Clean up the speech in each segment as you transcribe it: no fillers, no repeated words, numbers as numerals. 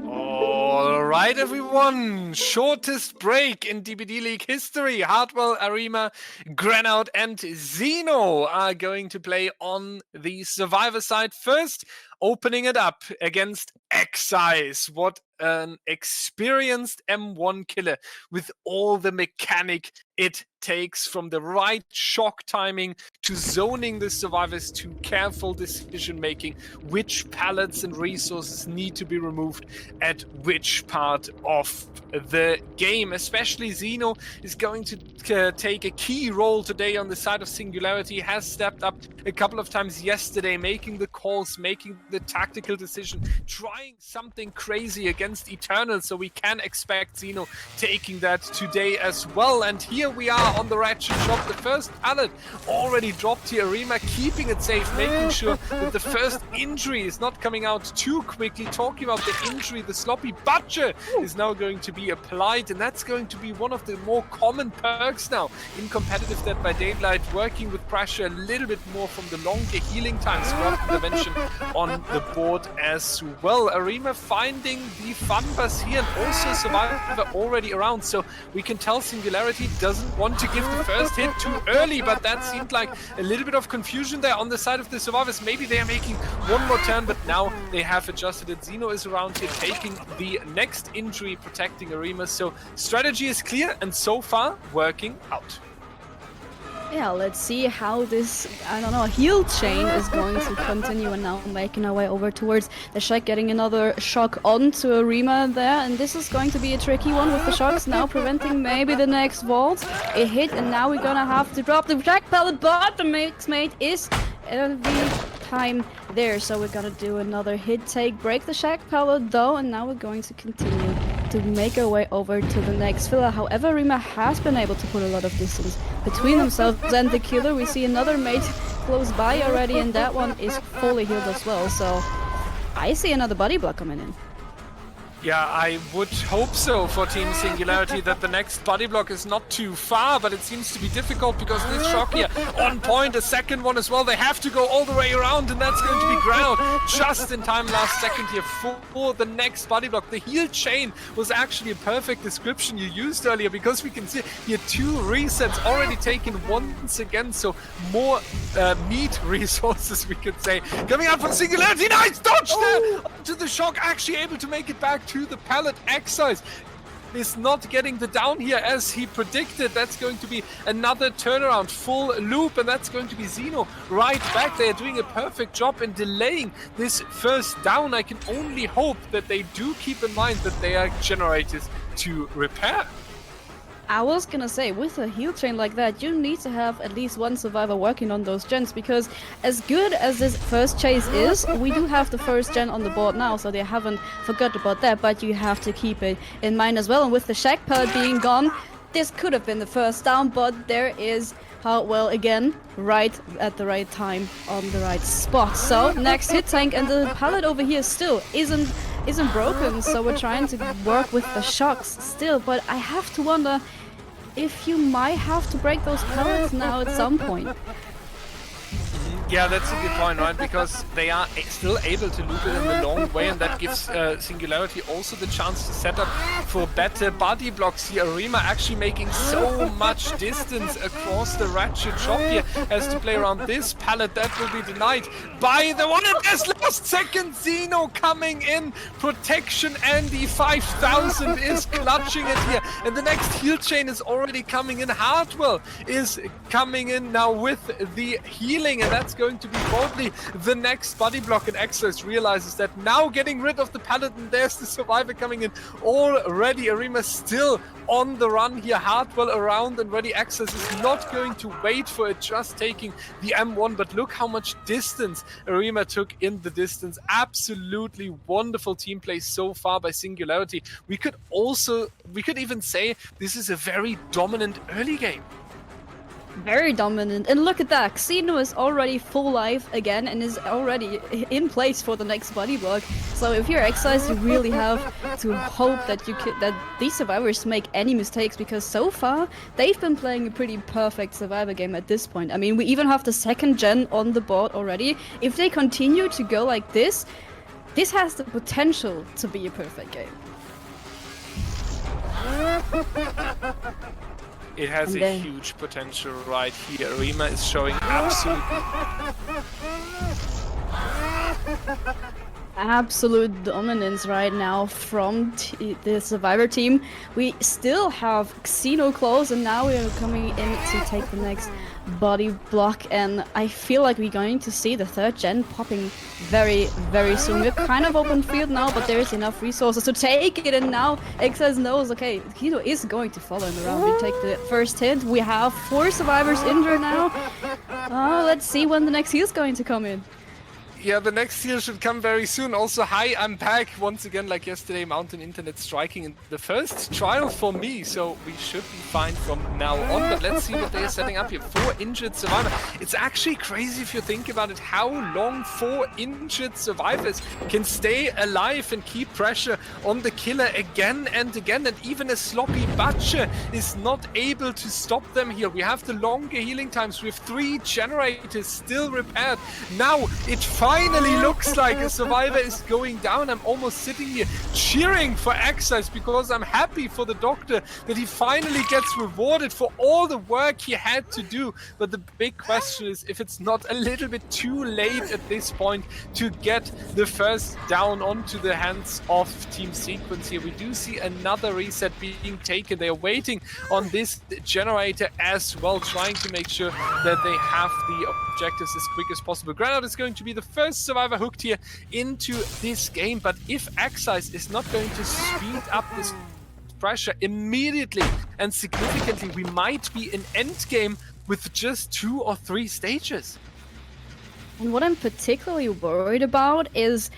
Alright everyone, shortest break in DBDLeague history. Hardwell, Arima, Granout and Xeno are going to play on the Survivor side first, opening it up against Excise. What an experienced M1 killer with all the mechanic it takes, from the right shock timing to zoning the survivors to careful decision making, which pallets and resources need to be removed at which part of the game. Especially Xeno is going to take a key role today on the side of Singularity. Has stepped up a couple of times yesterday, making the calls, making the tactical decision, trying something crazy against Eternal, so we can expect Xeno taking that today as well. And here we are on the Ratchet shop. The first pallet already dropped here. Arima keeping it safe, making sure that the first injury is not coming out too quickly. Talking about the injury, the sloppy butcher is now going to be applied, and that's going to be one of the more common perks now in competitive Dead by Daylight, working with pressure a little bit more from the longer healing times. Scrub intervention on the board as well. Arima finding the fun bus here, and also Survivor already around, so we can tell Singularity doesn't want to give the first hit too early, but that seemed like a little bit of confusion there on the side of the Survivors. Maybe they are making one more turn, but now they have adjusted it. Xeno is around here taking the next injury, protecting Arima, so strategy is clear and so far working out. Yeah, let's see how this, I don't know, heal chain is going to continue, and now making our way over towards the Shack, getting another shock onto Arima there, and this is going to be a tricky one with the shocks now preventing maybe the next vault. A hit, and now we're gonna have to drop the Shack pallet, but the mate is every time there, so we're gonna do another hit take, break the Shack pallet though, and now we're going to continue to make our way over to the next filler. However, Arima has been able to put a lot of distance between themselves and the killer. We see another mate close by already, and that one is fully healed as well, so I see another body block coming in. Yeah, I would hope so for Team Singularity, that the next body block is not too far, but it seems to be difficult because this shock here on point, a second one as well. They have to go all the way around, and that's going to be ground just in time last second here for the next body block. The heal chain was actually a perfect description you used earlier, because we can see here two resets already taken once again, so more meat resources, we could say, coming out from Singularity. Nice dodge there to the shock, actually able to make it back to the pallet. Excise is not getting the down here as he predicted. That's going to be another turnaround, full loop, and that's going to be Xeno right back. They are doing a perfect job in delaying this first down. I can only hope that they do keep in mind that they are generators to repair. I was gonna say, with a heal chain like that, you need to have at least one survivor working on those gens, because as good as this first chase is, we do have the first gen on the board now, so they haven't forgot about that, but you have to keep it in mind as well. And with the Shack pallet being gone, this could have been the first down, but there is Hardwell again, right at the right time, on the right spot. So, next hit tank, and the pallet over here still isn't broken, so we're trying to work with the shocks still, but I have to wonder if you might have to break those pallets now at some point. Yeah, that's a good point, right? Because they are still able to loop it in the long way, and that gives Singularity also the chance to set up for better body blocks here. Arima actually making so much distance across the Ratchet shop here. Has to play around this pallet. That will be denied by the one, and there's last second Xeno coming in. Protection, Andy 5000 is clutching it here. And the next heal chain is already coming in. Hardwell is coming in now with the healing, and that's going to be probably the next body block, and Excise realizes that now, getting rid of the pallet, and there's the survivor coming in already. Arima still on the run here, Hardwell around and ready. Excise is not going to wait for it, just taking the M1, but look how much distance Arima took in the distance. Absolutely wonderful team play so far by Singularity. We could even say this is a very dominant early game. Very dominant. And look at that. Xeno is already full life again and is already in place for the next body block. So if you're Exiled, you really have to hope that that these survivors make any mistakes, because so far they've been playing a pretty perfect survivor game at this point. I mean, we even have the second gen on the board already. If they continue to go like this, this has the potential to be a perfect game. It has a huge potential right here. Arima is showing absolute dominance right now from the Survivor team. We still have Xeno close, and now we are coming in to take the next body block, and I feel like we're going to see the third gen popping very, very soon. We're kind of open field now, but there is enough resources to take it, and now Exas knows, okay, Xeno is going to follow him around. We take the first hit. We have 4 survivors injured now. Let's see when the next heal is going to come in. Yeah, the next heal should come very soon. Also, hi, I'm back once again, like yesterday, Mountain Internet striking in the first trial for me, so we should be fine from now on. But let's see what they are setting up here. 4 injured survivors. It's actually crazy if you think about it, how long 4 injured survivors can stay alive and keep pressure on the killer again and again. And even a sloppy Butcher is not able to stop them here. We have the longer healing times. We have 3 generators still repaired. Now it finally looks like a survivor is going down. I'm almost sitting here cheering for Exercise because I'm happy for the Doctor that he finally gets rewarded for all the work he had to do. But the big question is if it's not a little bit too late at this point to get the first down onto the hands of Team Sequence here. We do see another reset being taken. They're waiting on this generator as well, trying to make sure that they have the objectives as quick as possible. Granite is going to be the first survivor hooked here into this game, but if Exercise is not going to speed up this pressure immediately and significantly, we might be in endgame with just 2 or 3 stages. And what I'm particularly worried about is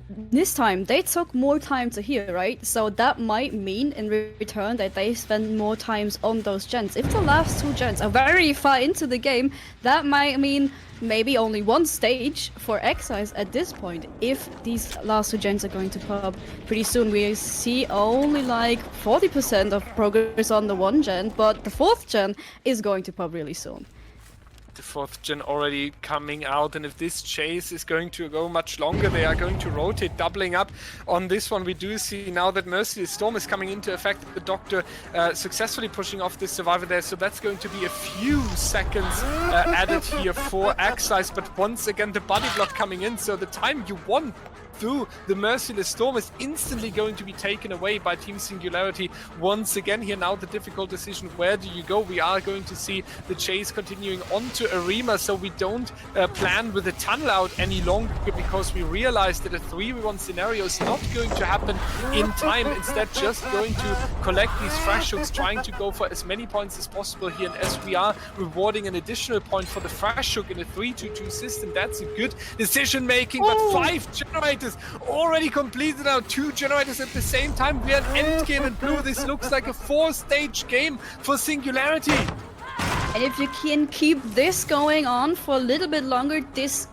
this time they took more time to heal, right? So that might mean in return that they spend more times on those gens. If the last 2 gens are very far into the game, that might mean maybe only 1 stage for Exercise at this point. If these last 2 gens are going to pop pretty soon, we see only like 40% of progress on the 1 gen, but the 4th gen is going to pop really soon. The 4th gen already coming out, and if this chase is going to go much longer, they are going to rotate, doubling up on this one. We do see now that Merciless Storm is coming into effect. The Doctor successfully pushing off this survivor there, so that's going to be a few seconds added here for Exercise. But once again, the body block coming in, so the time you want through the Merciless Storm is instantly going to be taken away by Team Singularity. Once again here now the difficult decision, where do you go? We are going to see the chase continuing onto Arima, so we don't plan with a tunnel out any longer, because we realize that a 3v1 scenario is not going to happen in time. Instead, just going to collect these fresh hooks, trying to go for as many points as possible here, and as we are rewarding an additional point for the fresh hook in a 3-2-2 system, that's a good decision making. But 5 generators already completed now, 2 generators at the same time. We are at endgame in blue. This looks like a 4-stage game for Singularity. And if you can keep this going on for a little bit longer, this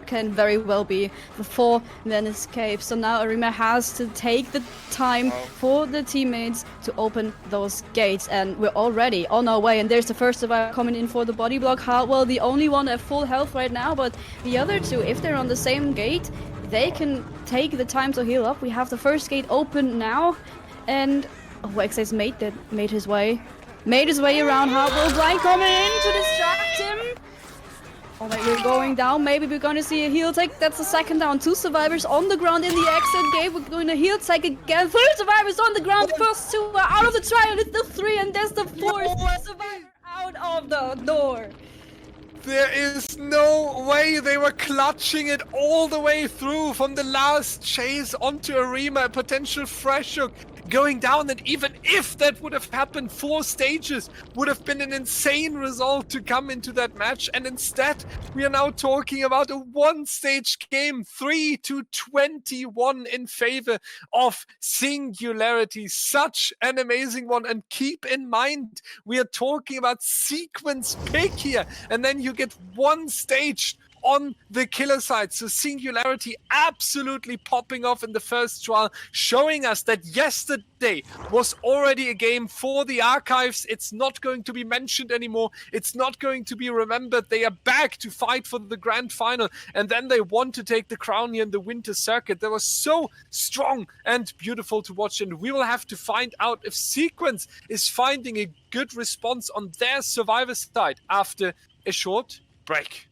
can very well be the 4-man escape. So now Arima has to take the time for the teammates to open those gates, and we're already on our way. And there's the first survivor coming in for the body block. Hardwell, the only one at full health right now, but the other 2, if they're on the same gate, they can take the time to heal up. We have the first gate open now, and Exes made his way around. Hardwell Blight coming in to distract him. Oh my, we're going down. Maybe we're gonna see a heal take. That's the second down. 2 survivors on the ground in the exit gate. We're going to heal take again. 3 survivors on the ground. The first 2 are out of the trial. It's the 3, and there's the 4th survivor out of the door. There is no way. They were clutching it all the way through from the last chase onto Arima. A potential fresh hook going down, and even if that would have happened, 4 stages would have been an insane result to come into that match, and instead we are now talking about a 1-stage game, 3-21 in favor of Singularity. Such an amazing one, and keep in mind we are talking about sequence pick here, and then you get 1 stage on the killer side. So Singularity absolutely popping off in the first trial, showing us that yesterday was already a game for the archives. It's not going to be mentioned anymore. It's not going to be remembered. They are back to fight for the grand final, and then they want to take the crown here in the winter circuit. That was so strong and beautiful to watch, and we will have to find out if Sequence is finding a good response on their survivor side after a short break.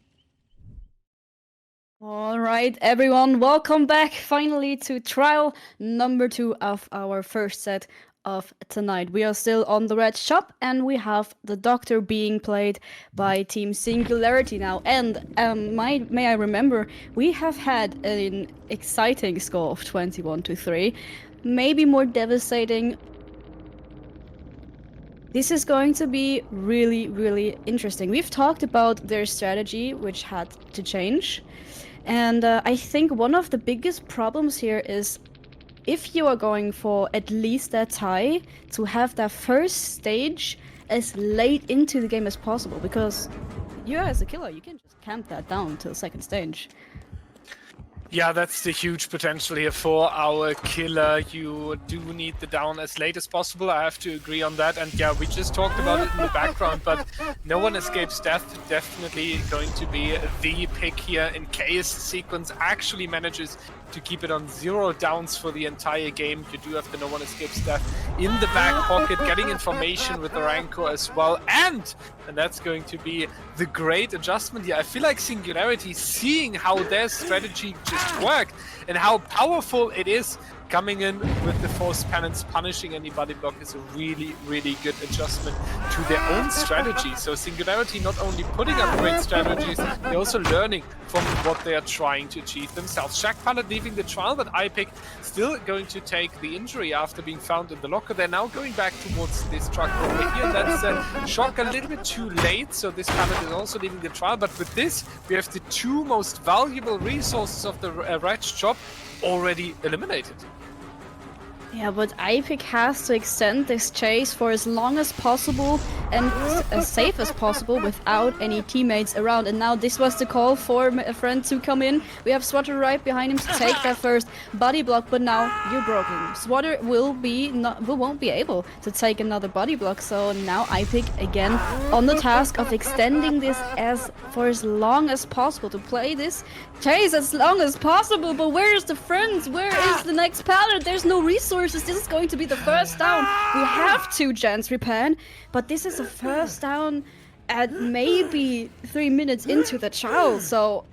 All right, everyone, welcome back finally to trial number 2 of our first set of tonight. We are still on the red shop, and we have the Doctor being played by Team Singularity now. And may I remember, we have had an exciting score of 21-3, maybe more devastating. This is going to be really, really interesting. We've talked about their strategy, which had to change. And I think one of the biggest problems here is if you are going for at least that tie, to have that first stage as late into the game as possible, because you as a killer, you can just camp that down till second stage. Yeah, that's the huge potential here for our killer. You do need the down as late as possible. I have to agree on that. And yeah, we just talked about it in the background, but no one escapes death. Definitely going to be the pick here in case Sequence actually manages to keep it on 0 downs for the entire game. You do have the no one escapes death in the back pocket, getting information with the Rancor as well. And that's going to be the great adjustment here. I feel like Singularity, seeing how their strategy just worked and how powerful it is, coming in with the forced penance, punishing any body block is a really, really good adjustment to their own strategy. So Singularity not only putting up great strategies, they're also learning from what they are trying to achieve themselves. Shack Pilot leaving the trial, but iPick still going to take the injury after being found in the locker. They're now going back towards this truck over here. That's Shock a little bit too late, so this Pilot is also leaving the trial. But with this, we have the 2 most valuable resources of the red job already eliminated. Yeah, but iPick has to extend this chase for as long as possible and as safe as possible without any teammates around. And now this was the call for a friend to come in. We have Swatter right behind him to take that first body block, but now you're broken. Swatter won't be able to take another body block, so now iPick again on the task of extending this for as long as possible, to play this chase as long as possible. But where is the friends? Where is the next pallet? There's no resources. This is going to be the first down. We have 2 gens repan, but this is a first down at maybe 3 minutes into the trial. So,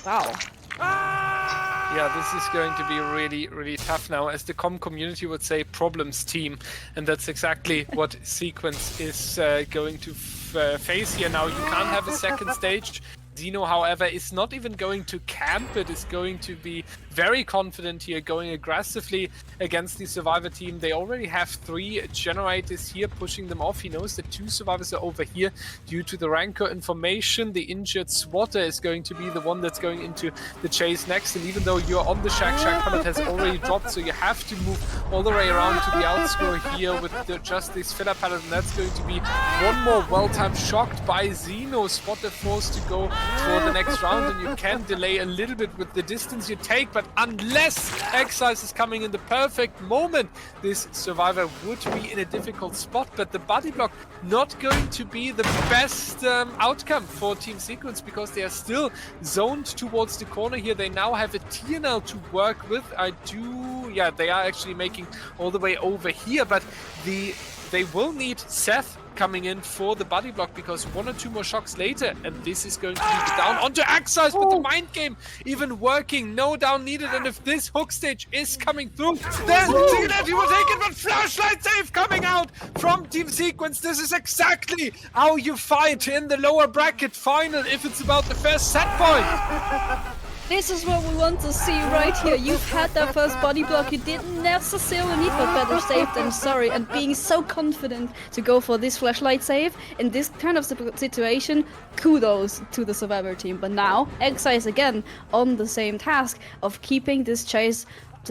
wow. Yeah, this is going to be really, really tough now. As the community would say, problems team. And that's exactly what Sequence is going to face here now. You can't have a second stage. Zeno, however, is not even going to camp it, is going to be very confident here, going aggressively against the survivor team. They already have 3 generators here, pushing them off. He knows that 2 survivors are over here due to the Rancor information. The injured Swatter is going to be the one that's going into the chase next. And even though you're on the Shack Pallet has already dropped, so you have to move all the way around to the outscore here with just this filler pallet. And that's going to be one more well-timed shocked by Zeno. Swatter forced to go for the next round, and you can delay a little bit with the distance you take, but unless Excise is coming in the perfect moment, this survivor would be in a difficult spot. But the body block not going to be the best outcome for Team Sequence, because they are still zoned towards the corner here. They now have a TNL to work with. They are actually making all the way over here, but they will need Seth coming in for the body block, because 1 or 2 more shocks later, and this is going to be the down onto Excise, but the mind game even working, no down needed. And if this hook stage is coming through, then Singularity will take it, but flashlight save coming out from Team Sequence. This is exactly how you fight in the lower bracket final if it's about the first set point. This is what we want to see right here. You've had that first body block. You didn't necessarily need a better save than sorry. And being so confident to go for this flashlight save in this kind of situation, kudos to the Survivor team. But now, Exa is again on the same task of keeping this chase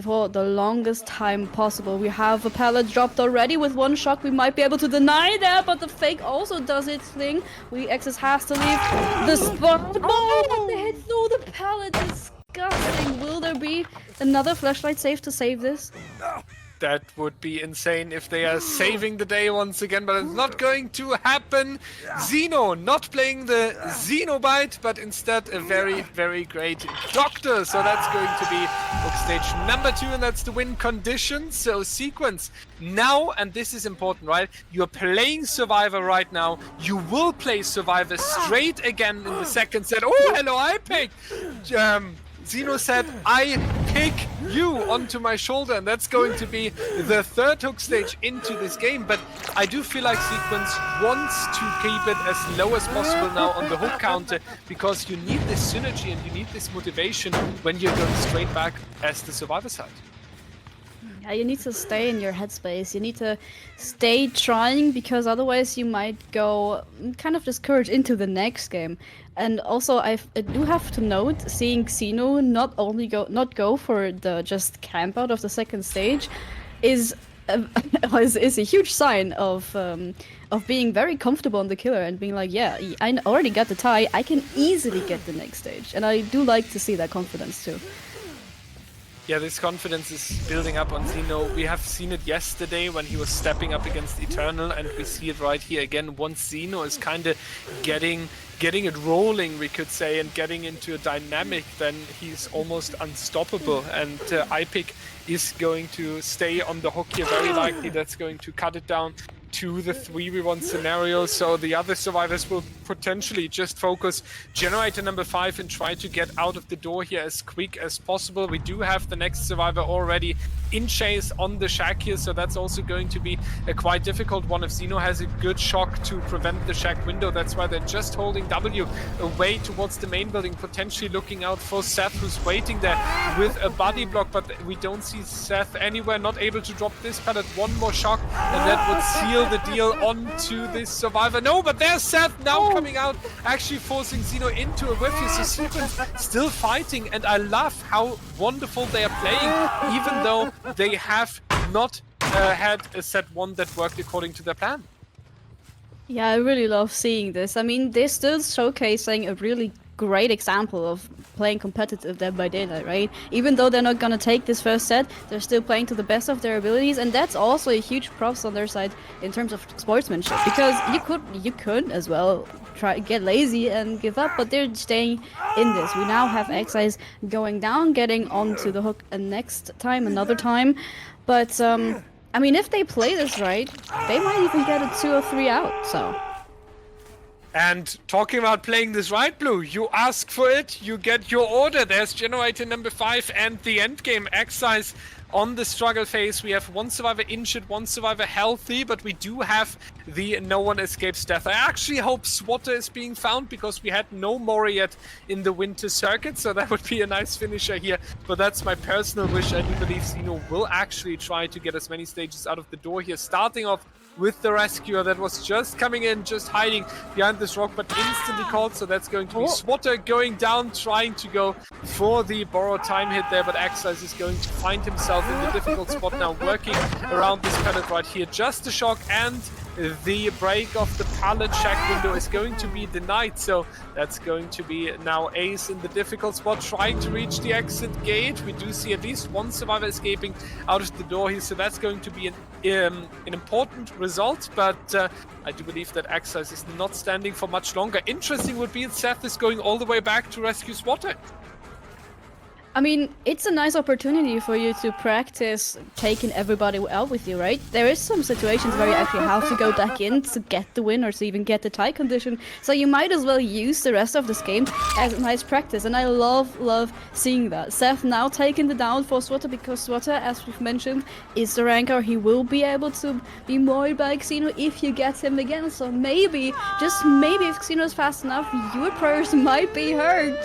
for the longest time possible. We have a pallet dropped already with one shot. We might be able to deny that, but the fake also does its thing. Exes has to leave the spot. Oh, but they hit through the pallet. Disgusting. Will there be another flashlight save to save this? That would be insane if they are saving the day once again, but it's not going to happen. Zeno not playing the Xenobite, but instead a very, very great Doctor. So that's going to be hook stage number 2, and that's the win condition. So sequence now, and this is important, right? You're playing Survivor right now. You will play Survivor straight again in the second set. Oh, hello, I pick. Zeno said, I pick you onto my shoulder, and that's going to be the third hook stage into this game. But I do feel like Sequence wants to keep it as low as possible now on the hook counter, because you need this synergy and you need this motivation when you're going straight back as the Survivor side. Yeah, you need to stay in your headspace. You need to stay trying, because otherwise you might go kind of discouraged into the next game. And also, I do have to note, seeing Xeno not only go for the just camp out of the second stage is a huge sign of being very comfortable on the killer and being like, yeah, I already got the tie. I can easily get the next stage, and I do like to see that confidence too. Yeah, this confidence is building up on Zeno. We have seen it yesterday when he was stepping up against Eternal, and we see it right here again. Once Zeno is kind of getting it rolling, we could say, and getting into a dynamic, then he's almost unstoppable. And iPick is going to stay on the hook here. Very likely that's going to cut it down to the 3v1 scenario, so the other survivors will potentially just focus generator number 5 and try to get out of the door here as quick as possible. We do have the next survivor already in chase on the shack here, so that's also going to be a quite difficult one. If Zeno has a good shock to prevent the shack window, that's why they're just holding W away towards the main building, potentially looking out for Seth, who's waiting there with a body block, but we don't see Seth anywhere, not able to drop this pallet. One more shock and that would seal the deal onto this survivor. No, but there's Seth now coming out, actually forcing Zeno into a whiff here. So Sequence still fighting, and I love how wonderful they are playing, even though they have not had a set 1 that worked according to their plan. Yeah, I really love seeing this. I mean, they're still showcasing a really great example of playing competitive Dead by Daylight, right? Even though they're not gonna take this first set, they're still playing to the best of their abilities, and that's also a huge props on their side in terms of sportsmanship, because you could as well try get lazy and give up, but they're staying in this. We now have Excise going down, getting onto the hook another time, but I mean, if they play this right, they might even get a 2 or 3 out, so. And talking about playing this right, Blue, you ask for it, you get your order. There's generator number 5 and the end game. Excise on the struggle phase. We have 1 survivor injured, 1 survivor healthy, but we do have the no one escapes death. I actually hope Swatter is being found, because we had no Mori yet in the winter circuit, so that would be a nice finisher here. But that's my personal wish. I do believe Zeno will actually try to get as many stages out of the door here, starting off with the rescuer that was just coming in, just hiding behind this rock, but instantly called. So that's going to be Swatter going down, trying to go for the borrowed time hit there, but Excise is going to find himself in the difficult spot now, working around this pallet right here. Just a shock, and the break of the pallet shack window is going to be denied. So that's going to be now Ace in the difficult spot, trying to reach the exit gate. We do see at least 1 survivor escaping out of the door here, so that's going to be an important result, but I do believe that Excise is not standing for much longer. Interesting would be if Seth is going all the way back to rescue Swatter. I mean, it's a nice opportunity for you to practice taking everybody out with you, right? There is some situations where you actually have to go back in to get the win or to even get the tie condition. So you might as well use the rest of this game as a nice practice. And I love seeing that. Seth now taking the down for Swatter, because Swatter, as we've mentioned, is the ranker. He will be able to be more by Xeno if you get him again. So maybe, just maybe, if Xeno is fast enough, your prayers might be heard.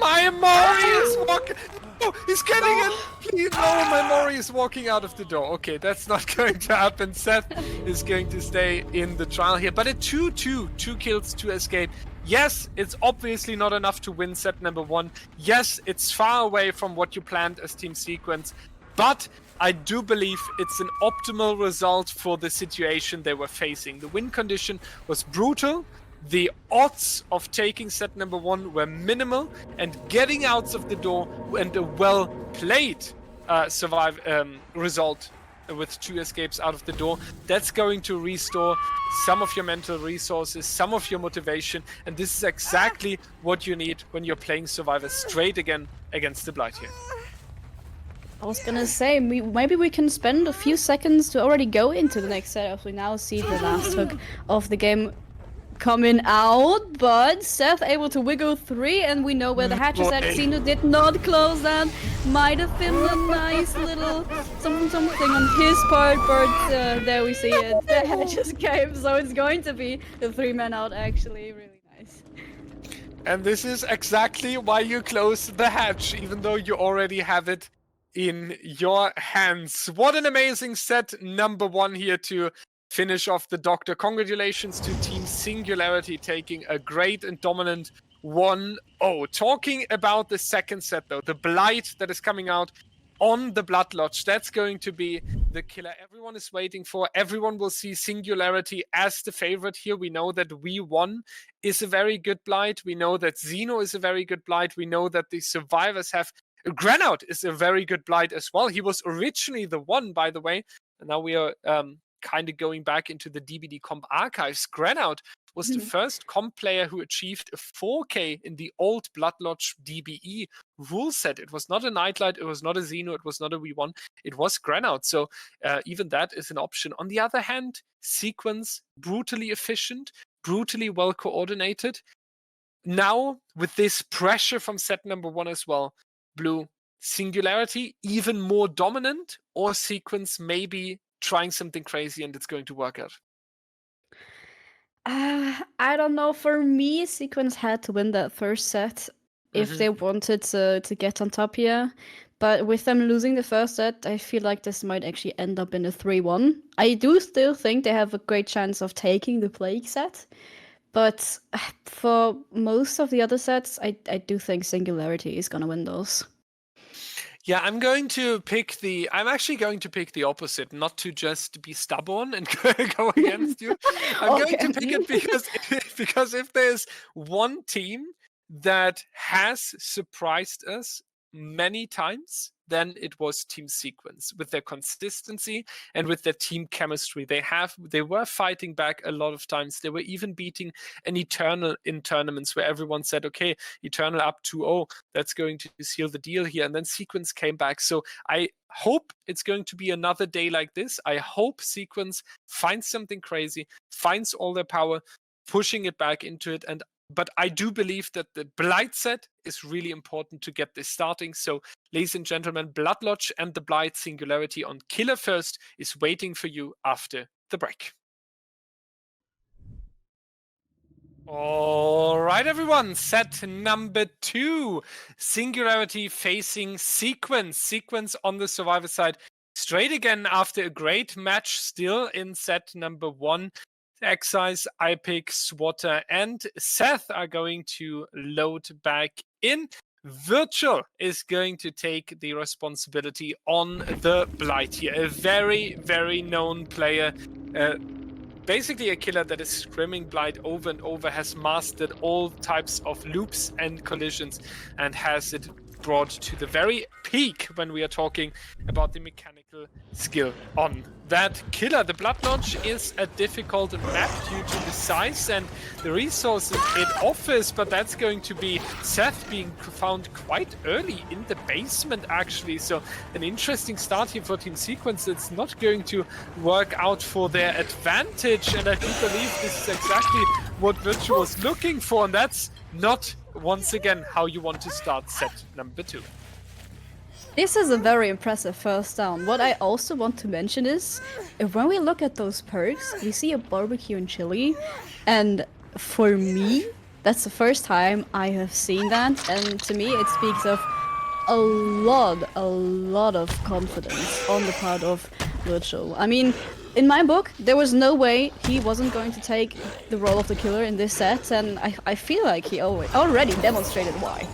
My Mori is walking. No, he's getting in. Please, no, my Mori is walking out of the door. Okay, that's not going to happen. Seth is going to stay in the trial here. But a 2-2, 2 kills, 2 escape. Yes, it's obviously not enough to win set number 1. Yes, it's far away from what you planned as Team Sequence. But I do believe it's an optimal result for the situation they were facing. The win condition was brutal. The odds of taking set number 1 were minimal, and getting out of the door and a well-played result with 2 escapes out of the door, that's going to restore some of your mental resources, some of your motivation, and this is exactly what you need when you're playing Survivor straight again against the Blight here. I was gonna say, maybe we can spend a few seconds to already go into the next set as we now see the last hook of the game coming out, but Seth able to wiggle 3, and we know where the hatch is at. Zeno did not close that. Might have been a nice little something on his part, but there we see it. The hatch escaped, so it's going to be the 3-man out actually. Really nice. And this is exactly why you close the hatch, even though you already have it in your hands. What an amazing set number 1 here to finish off the Doctor. Congratulations to Team Singularity taking a great and dominant 1-0. Talking about the second set though, the Blight that is coming out on the Blood Lodge, that's going to be the killer everyone is waiting for. Everyone will see Singularity as the favorite here. We know that W1 is a very good Blight. We know that Zeno is a very good Blight. We know that the survivors have Granout is a very good Blight as well. He was originally the 1, by the way, and now we are kind of going back into the DBD comp archives. Granout was the first comp player who achieved a 4K in the old Blood Lodge DBE rule set. It was not a Nightlight, it was not a Zeno, it was not a V1, it was Granout. So even that is an option. On the other hand, Sequence, brutally efficient, brutally well coordinated. Now, with this pressure from set number 1 as well, Blue, Singularity even more dominant, or Sequence maybe trying something crazy and it's going to work out? I don't know. For me, Sequence had to win that first set if they wanted to get on top here. But with them losing the first set, I feel like this might actually end up in a 3-1. I do still think they have a great chance of taking the Plague set. But for most of the other sets, I do think Singularity is going to win those. Yeah, I'm actually going to pick the opposite, not to just be stubborn and go against you. I'm going to pick it because if there's one team that has surprised us many times, then it was Team Sequence with their consistency and with their team chemistry. They were fighting back a lot of times. They were even beating an Eternal in tournaments where everyone said, okay, Eternal up 2-0, that's going to seal the deal here. And then Sequence came back. So I hope it's going to be another day like this. I hope Sequence finds something crazy, finds all their power, pushing it back into it. But I do believe that the Blight set is really important to get this starting. So, ladies and gentlemen, Blood Lodge and the Blight Singularity on Killer First is waiting for you after the break. All right, everyone. Set number 2. Singularity facing Sequence. Sequence on the Survivor side. Straight again after a great match still in set number 1. Excise, IPIC, Swatter, and Seth are going to load back in. Virtual is going to take the responsibility on the Blight here. A very, very known player. Basically a killer that is scrimming Blight over and over, has mastered all types of loops and collisions, and has it brought to the very peak when we are talking about the mechanical skill on that killer. The Blood Lodge is a difficult map due to the size and the resources it offers, but that's going to be Seth being found quite early in the basement actually. So an interesting start here for Team Sequence. It's not going to work out for their advantage, and I do believe this is exactly what Virtue was looking for, and that's not once again how you want to start set number 2. This is a very impressive first down. What I also want to mention is, when we look at those perks, we see a barbecue and chili, and for me, That's the first time I have seen that, and to me it speaks of a lot of confidence on the part of Virtual. I mean, in my book, there was no way he wasn't going to take the role of the killer in this set, and I feel like he already demonstrated why.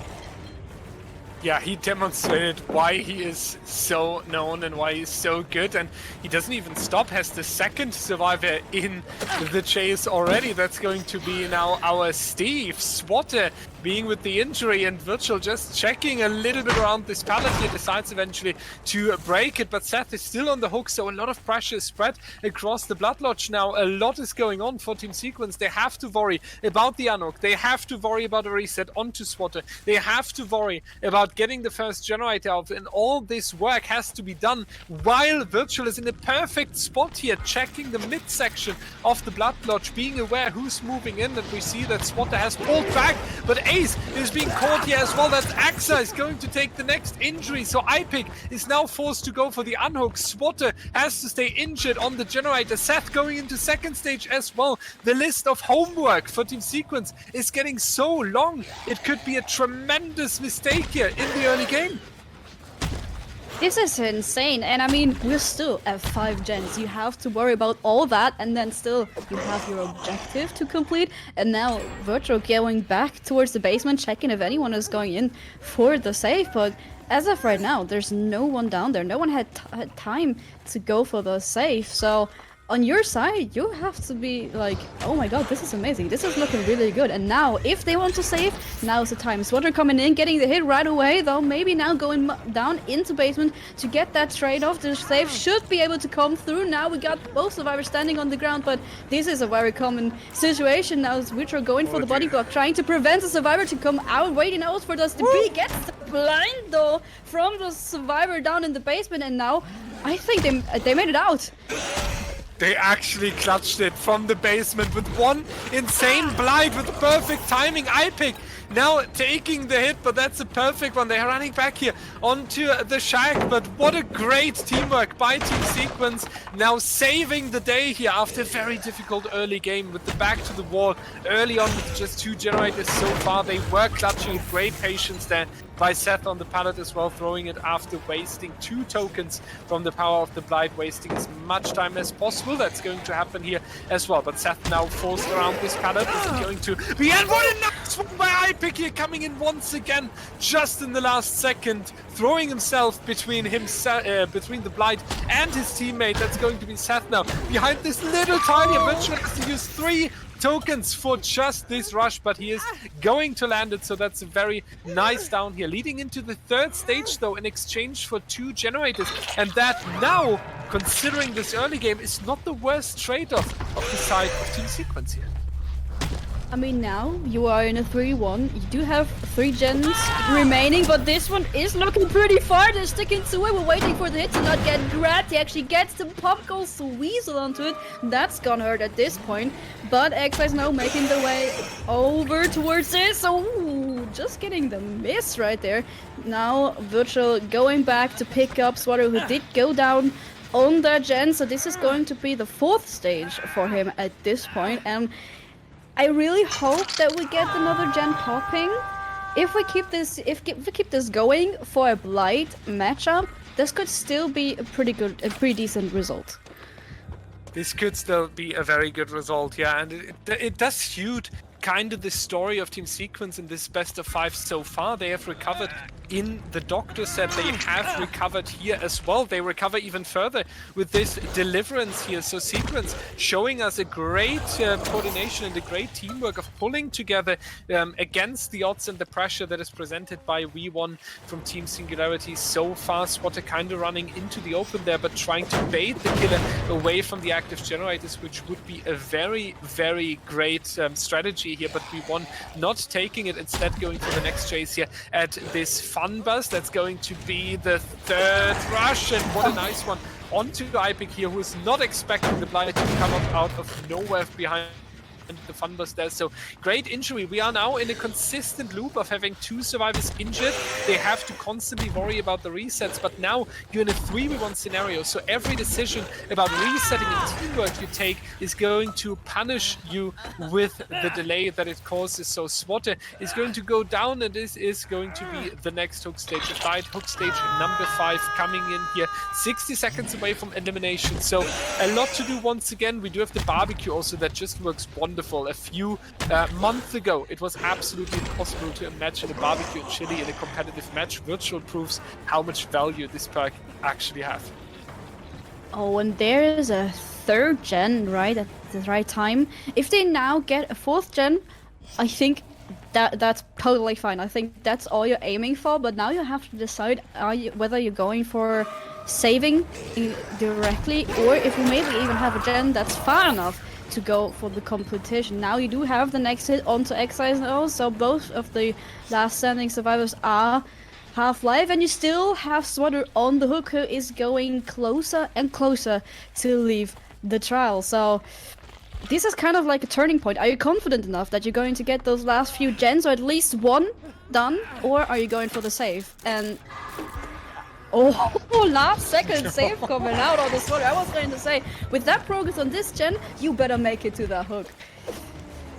Yeah, he demonstrated why he is so known and why he's so good, and he doesn't even stop, has the second survivor in the chase already. That's going to be now our Steve. Swatter being with the injury, and Virtual just checking a little bit around this pallet here, decides eventually to break it, but Seth is still on the hook, so a lot of pressure is spread across the Blood Lodge now. A lot is going on for Team Sequence. They have to worry about the unhook, they have to worry about a reset onto Swatter, they have to worry about getting the first generator out, and all this work has to be done while Virtual is in a perfect spot here, checking the midsection of the Blood Lodge, being aware who's moving in, and we see that Swatter has pulled back, but Ace is being caught here as well. That's Axa is going to take the next injury, so iPick is now forced to go for the unhook. Swatter has to stay injured on the generator. Seth going into second stage as well. The list of homework for Team Sequence is getting so long. It could be a tremendous mistake here in the early game. This is insane, and I mean, we're still at 5 gens. You have to worry about all that, and then still you have your objective to complete, and now Virtual going back towards the basement, checking if anyone is going in for the save, but as of right now, there's no one down there. No one had time to go for the save, so on your side, you have to be like, oh my god, this is amazing. This is looking really good. And now, if they want to save, now's the time. Swatter coming in, getting the hit right away, though maybe now going down into basement to get that trade-off. The save should be able to come through. Now we got both survivors standing on the ground, but this is a very common situation. Now Witcher going for the body block, trying to prevent the survivor to come out, waiting out for the DB. Gets the blind, though, from the survivor down in the basement, and now I think they made it out. They actually clutched it from the basement with one insane blight with perfect timing. iPick now taking the hit, but that's a perfect one. They're running back here onto the shack, but what a great teamwork by Team Sequence. Now saving the day here after a very difficult early game with the back to the wall. Early on with just 2 generators so far. They were clutching with great patience there by Seth on the pallet as well, throwing it after wasting 2 tokens from the power of the Blight, wasting as much time as possible. That's going to happen here as well, but Seth now forced around this pallet. Is it going to be, and what a nice one by iPick here, coming in once again just in the last second, throwing himself between the Blight and his teammate. That's going to be Seth now behind this little tiny Virtual, has to use 3 tokens for just this rush, but he is going to land it, so that's a very nice down here. Leading into the 3rd stage though, in exchange for 2 generators, and that now, considering this early game, is not the worst trade-off of the side of Team Sequence here. I mean, now you are in a 3-1. You do have 3 gens remaining, but this one is looking pretty far. They're sticking to it. We're waiting for the hit to not get grabbed. He actually gets the pump, goes the weasel onto it. That's gonna hurt at this point. But X is now making the way over towards this. Oh, just getting the miss right there. Now Virtual going back to pick up Swatter, who did go down on that gen. So this is going to be the 4th stage for him at this point. And I really hope that we get another gen popping. If we keep this going for a Blight matchup, this could still be a pretty decent result. This could still be a very good result, yeah, and it does suit kind of the story of Team Sequence in this best of 5 so far. They have recovered in the Doctor set, they have recovered here as well. They recover even further with this Deliverance here. So Sequence showing us a great coordination and a great teamwork of pulling together against the odds and the pressure that is presented by V1 from Team Singularity. So far, Swatter kind of running into the open there, but trying to bait the killer away from the active generators, which would be a very, very great strategy here. But V1 not taking it, instead going for the next chase here at this Fun Bus. That's going to be the 3rd rush, and what a nice one onto iPick here, who is not expecting the Blight to come up out of nowhere behind the fun bus there. So great injury. We are now in a consistent loop of having 2 survivors injured. They have to constantly worry about the resets, but now you're in a 3v1 scenario. So every decision about resetting and teamwork you take is going to punish you with the delay that it causes. So Swatter is going to go down, and this is going to be the next hook stage. The Blight hook stage number 5 coming in here, 60 seconds away from elimination. So a lot to do once again. We do have the barbecue also that just works wonderful. A few months ago, it was absolutely impossible to imagine a barbecue in Chile in a competitive match. Virtual proves how much value this perk actually has. Oh, and there is a 3rd gen, right, at the right time. If they now get a 4th gen, I think that's totally fine. I think that's all you're aiming for, but now you have to decide whether you're going for saving directly, or if you maybe even have a gen that's far enough to go for the competition. Now you do have the next hit onto Excise now, so both of the last standing survivors are half-life, and you still have Swatter on the hook, who is going closer and closer to leave the trial. So this is kind of like a turning point. Are you confident enough that you're going to get those last few gens, or at least one done, or are you going for the save? And last second save coming out on the Swatter. I was going to say, with that progress on this gen, you better make it to the hook.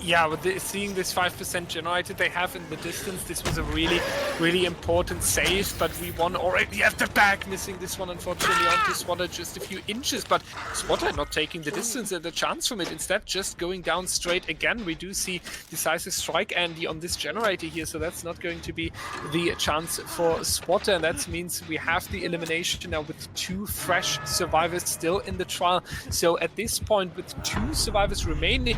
Yeah, with seeing this 5% generated they have in the distance, this was a really, really important save, but we won already at the back, missing this one unfortunately onto Swatter just a few inches, but Swatter not taking the distance and the chance from it, instead just going down straight again. We do see decisive strike Andy on this generator here, so that's not going to be the chance for Swatter, and that means we have the elimination now with 2 fresh survivors still in the trial. So at this point, with 2 survivors remaining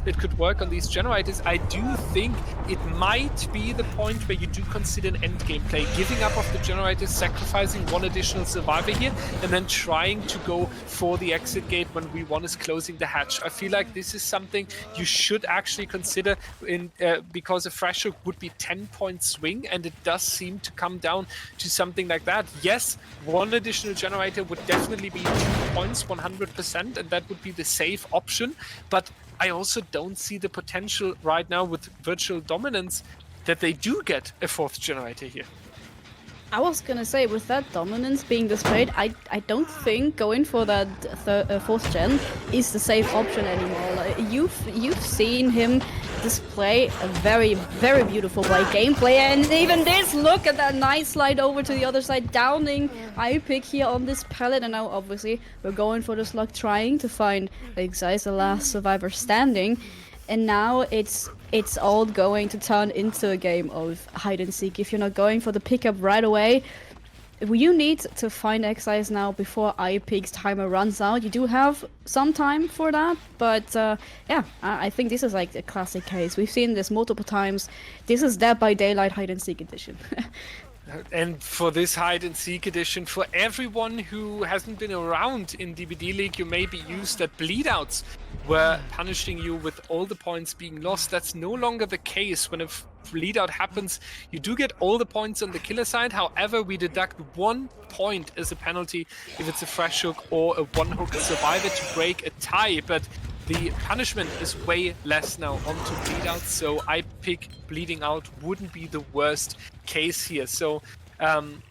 that could work on these generators, I do think it might be the point where you do consider an endgame play, giving up of the generators, sacrificing 1 additional survivor here, and then trying to go for the exit gate when V1 is closing the hatch. I feel like this is something you should actually consider because a fresh hook would be 10-point swing, and it does seem to come down to something like that. Yes, 1 additional generator would definitely be 2 points, 100%, and that would be the safe option, but I also don't see the potential right now with virtual dominance that they do get a 4th generator here. I was gonna say, with that dominance being displayed, I don't think going for that 4th gen is the safe option anymore. Like, you've seen him display a very, very beautiful Blight gameplay, and even this, look at that nice slide over to the other side, downing iPick here on this pallet, and now obviously we're going for the slug, trying to find Exise, the last survivor standing. And now it's all going to turn into a game of hide and seek. If you're not going for the pickup right away, you need to find Exise now before iPick's timer runs out. You do have some time for that, but yeah, I think this is like a classic case. We've seen this multiple times. This is Dead by Daylight hide and seek edition. And for this hide and seek edition, for everyone who hasn't been around in DBDLeague, you may be used that bleedouts were punishing you with all the points being lost. That's no longer the case. When a bleedout happens, you do get all the points on the killer side. However, we deduct 1 point as a penalty if it's a fresh hook or a 1-hook survivor to break a tie. But the punishment is way less now onto bleedouts, so iPick bleeding out wouldn't be the worst case here. So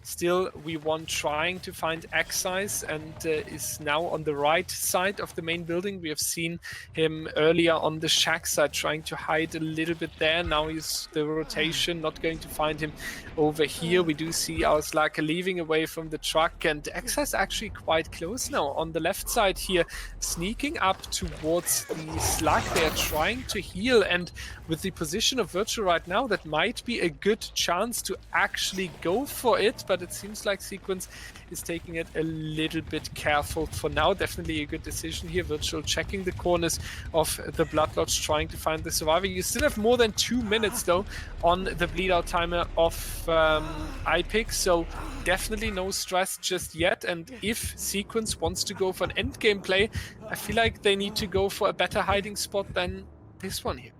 still V1 trying to find Exise, and is now on the right side of the main building. We have seen him earlier on the shack side trying to hide a little bit there. Now he's the rotation, not going to find him over here. We do see our Slacker leaving away from the truck, and Exise actually quite close now on the left side here, sneaking up towards the Slug. They are trying to heal, and with the position of Virtual right now, that might be a good chance to actually go for it, but it seems like Sequence is taking it a little bit careful for now. Definitely a good decision here. Virtual checking the corners of the Blood Lodge, trying to find the survivor. You still have more than 2 minutes though on the bleed out timer of iPick, so definitely no stress just yet. And if Sequence wants to go for an end game play, I feel like they need to go for a better hiding spot than this one here.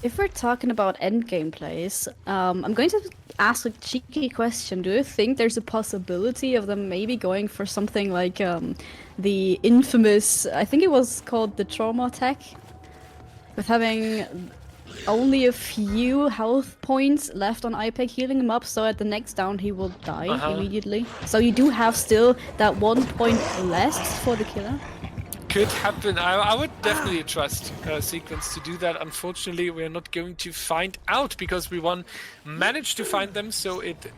If we're talking about endgame plays, I'm going to ask a cheeky question. Do you think there's a possibility of them maybe going for something like the infamous, I think it was called the trauma attack? with having only a few health points left on iPick, healing him up, so at the next down he will die immediately. So you do have still that 1 point less for the killer. Could happen. I would definitely trust Sequence to do that. Unfortunately, we're not going to find out because we managed to find them, so it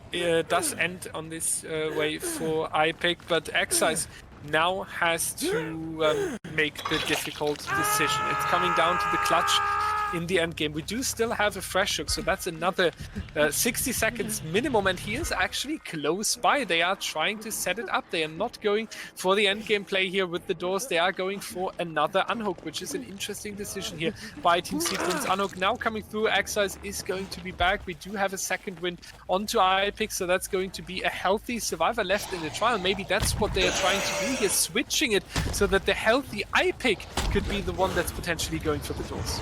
does end on this way for iPick. But Excise now has to make the difficult decision. It's coming down to the clutch in the end game. We do still have a fresh hook, so that's another 60 seconds minimum, and he is actually close by. They are trying to set it up. They are not going for the end game play here with the doors. They are going for another unhook, which is an interesting decision here by Team Sequence. Unhook now coming through. Excise is going to be back. We do have a second win onto iPick, so that's going to be a healthy survivor left in the trial. Maybe that's what they are trying to do here, switching it so that the healthy iPick could be the one that's potentially going for the doors.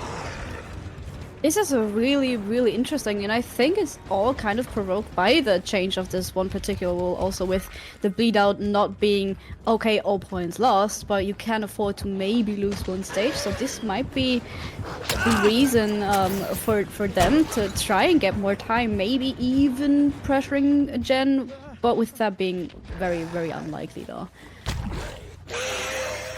This is a really, really interesting, and I think it's all kind of provoked by the change of this one particular rule, also with the bleed out not being, okay, all points lost, but you can afford to maybe lose one stage, so this might be the reason for them to try and get more time, maybe even pressuring Gen, but with that being very, very unlikely though.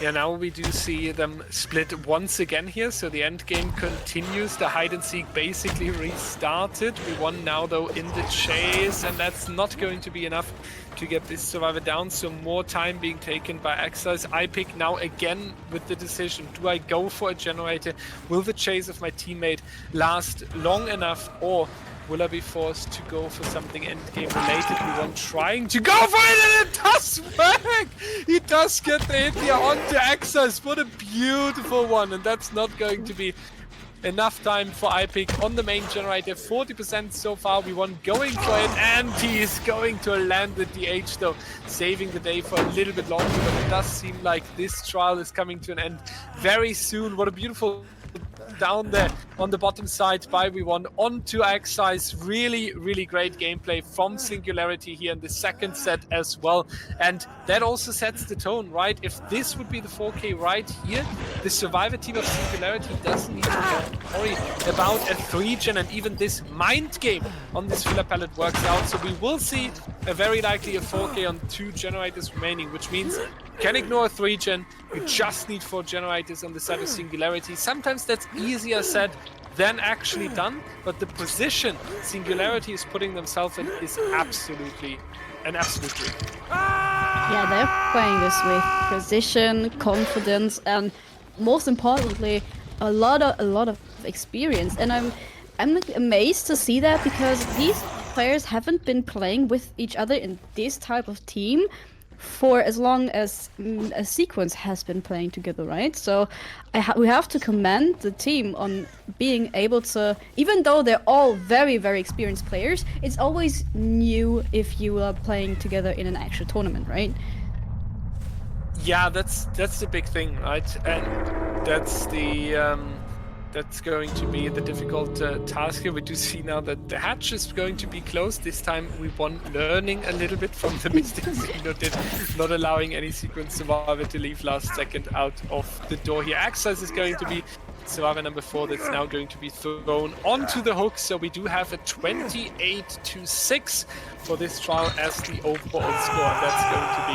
Yeah, now we do see them split once again here, so the end game continues. The hide and seek basically restarted. We won now though in the chase, and that's not going to be enough to get this survivor down, so more time being taken by Excise. iPick now again with the decision, do I go for a generator? Will the chase of my teammate last long enough, or will I be forced to go for something endgame related? We want trying to go for it, and it does work! He does get the hit here onto Excise. What a beautiful one, and that's not going to be enough time for iPick on the main generator. 40% so far. We want going for it, and he is going to land the DH though, saving the day for a little bit longer, but it does seem like this trial is coming to an end very soon. What a beautiful down there on the bottom side by We1 onto Excise. Really, really great gameplay from Singularity here in the second set as well. And that also sets the tone, right? If this would be the 4K right here, the survivor team of Singularity doesn't need to worry about a 3-gen, and even this mind game on this filler palette works out. So we will see a very likely a 4K on 2 generators remaining, which means you can ignore a 3-gen. You just need 4 generators on the side of Singularity. Sometimes that's easier said than actually done, but the position Singularity is putting themselves in is absolutely an absolute dream. Yeah, they're playing this with precision, confidence, and most importantly, a lot of experience. And I'm amazed to see that, because these players haven't been playing with each other in this type of team for as long as a Sequence has been playing together, right? So we have to commend the team on being able to, even though they're all very, very experienced players, it's always new if you are playing together in an actual tournament, right? Yeah, that's the big thing, right? And that's the that's going to be the difficult task here. We do see now that the hatch is going to be closed. This time We1 learning a little bit from the mistakes Zeno did, not allowing any Sequence survivor to leave last second out of the door here. Excise is going to be survivor number 4 that's now going to be thrown onto the hook. So we do have a 28-6 for this trial as the overall score. And that's going to be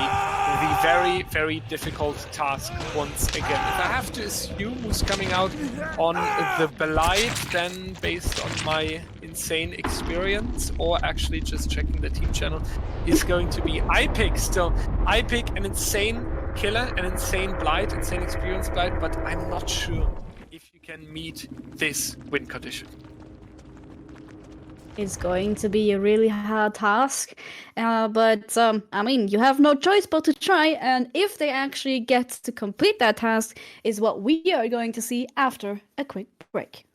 the very, very difficult task once again. If I have to assume who's coming out on the Blight, then based on my insane experience, or actually just checking the team channel, is going to be iPick. So iPick, an insane killer, an insane Blight, insane experience Blight, but I'm not sure if you can meet this win condition. It's going to be a really hard task, but I mean, you have no choice but to try, and if they actually get to complete that task is what we are going to see after a quick break.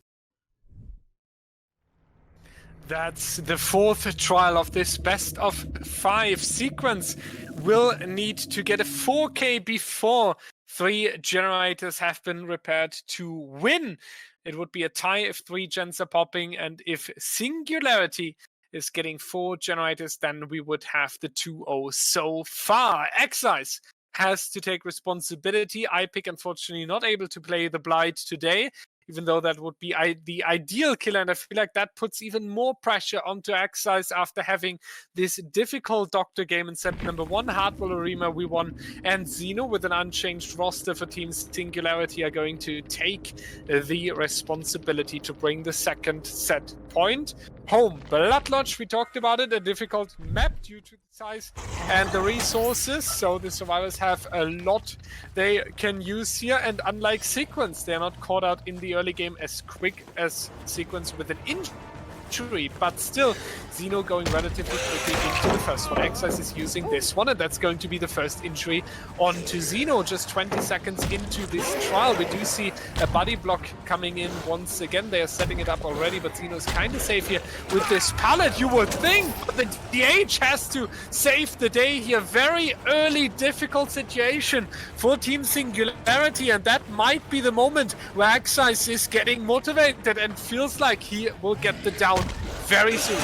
That's the 4th trial of this best of 5 sequence. Will need to get a 4K before 3 generators have been repaired to win. It would be a tie if 3 gens are popping, and if Singularity is getting 4 generators, then we would have the 2-0 so far. Excise has to take responsibility. iPick unfortunately not able to play the Blight today. even though that would be the ideal killer. And I feel like that puts even more pressure onto Excise after having this difficult Doctor game in set number 1. Hardwell, Arima, we won, and Xeno with an unchanged roster for Team Singularity are going to take the responsibility to bring the second set point home. Blood Lodge, we talked about it, a difficult map due to the size and the resources, so the survivors have a lot they can use here, and unlike Sequence, they're not caught out in the early game as quick as Sequence with an injury, but still Xeno going relatively quickly into the first one. Excise is using this one, and that's going to be the first injury onto Xeno just 20 seconds into this trial. We do see a body block coming in once again. They are setting it up already, but Xeno is kind of safe here with this pallet, you would think, but the DH has to save the day here. Very early difficult situation for Team Singularity, and that might be the moment where Excise is getting motivated and feels like he will get the down very soon.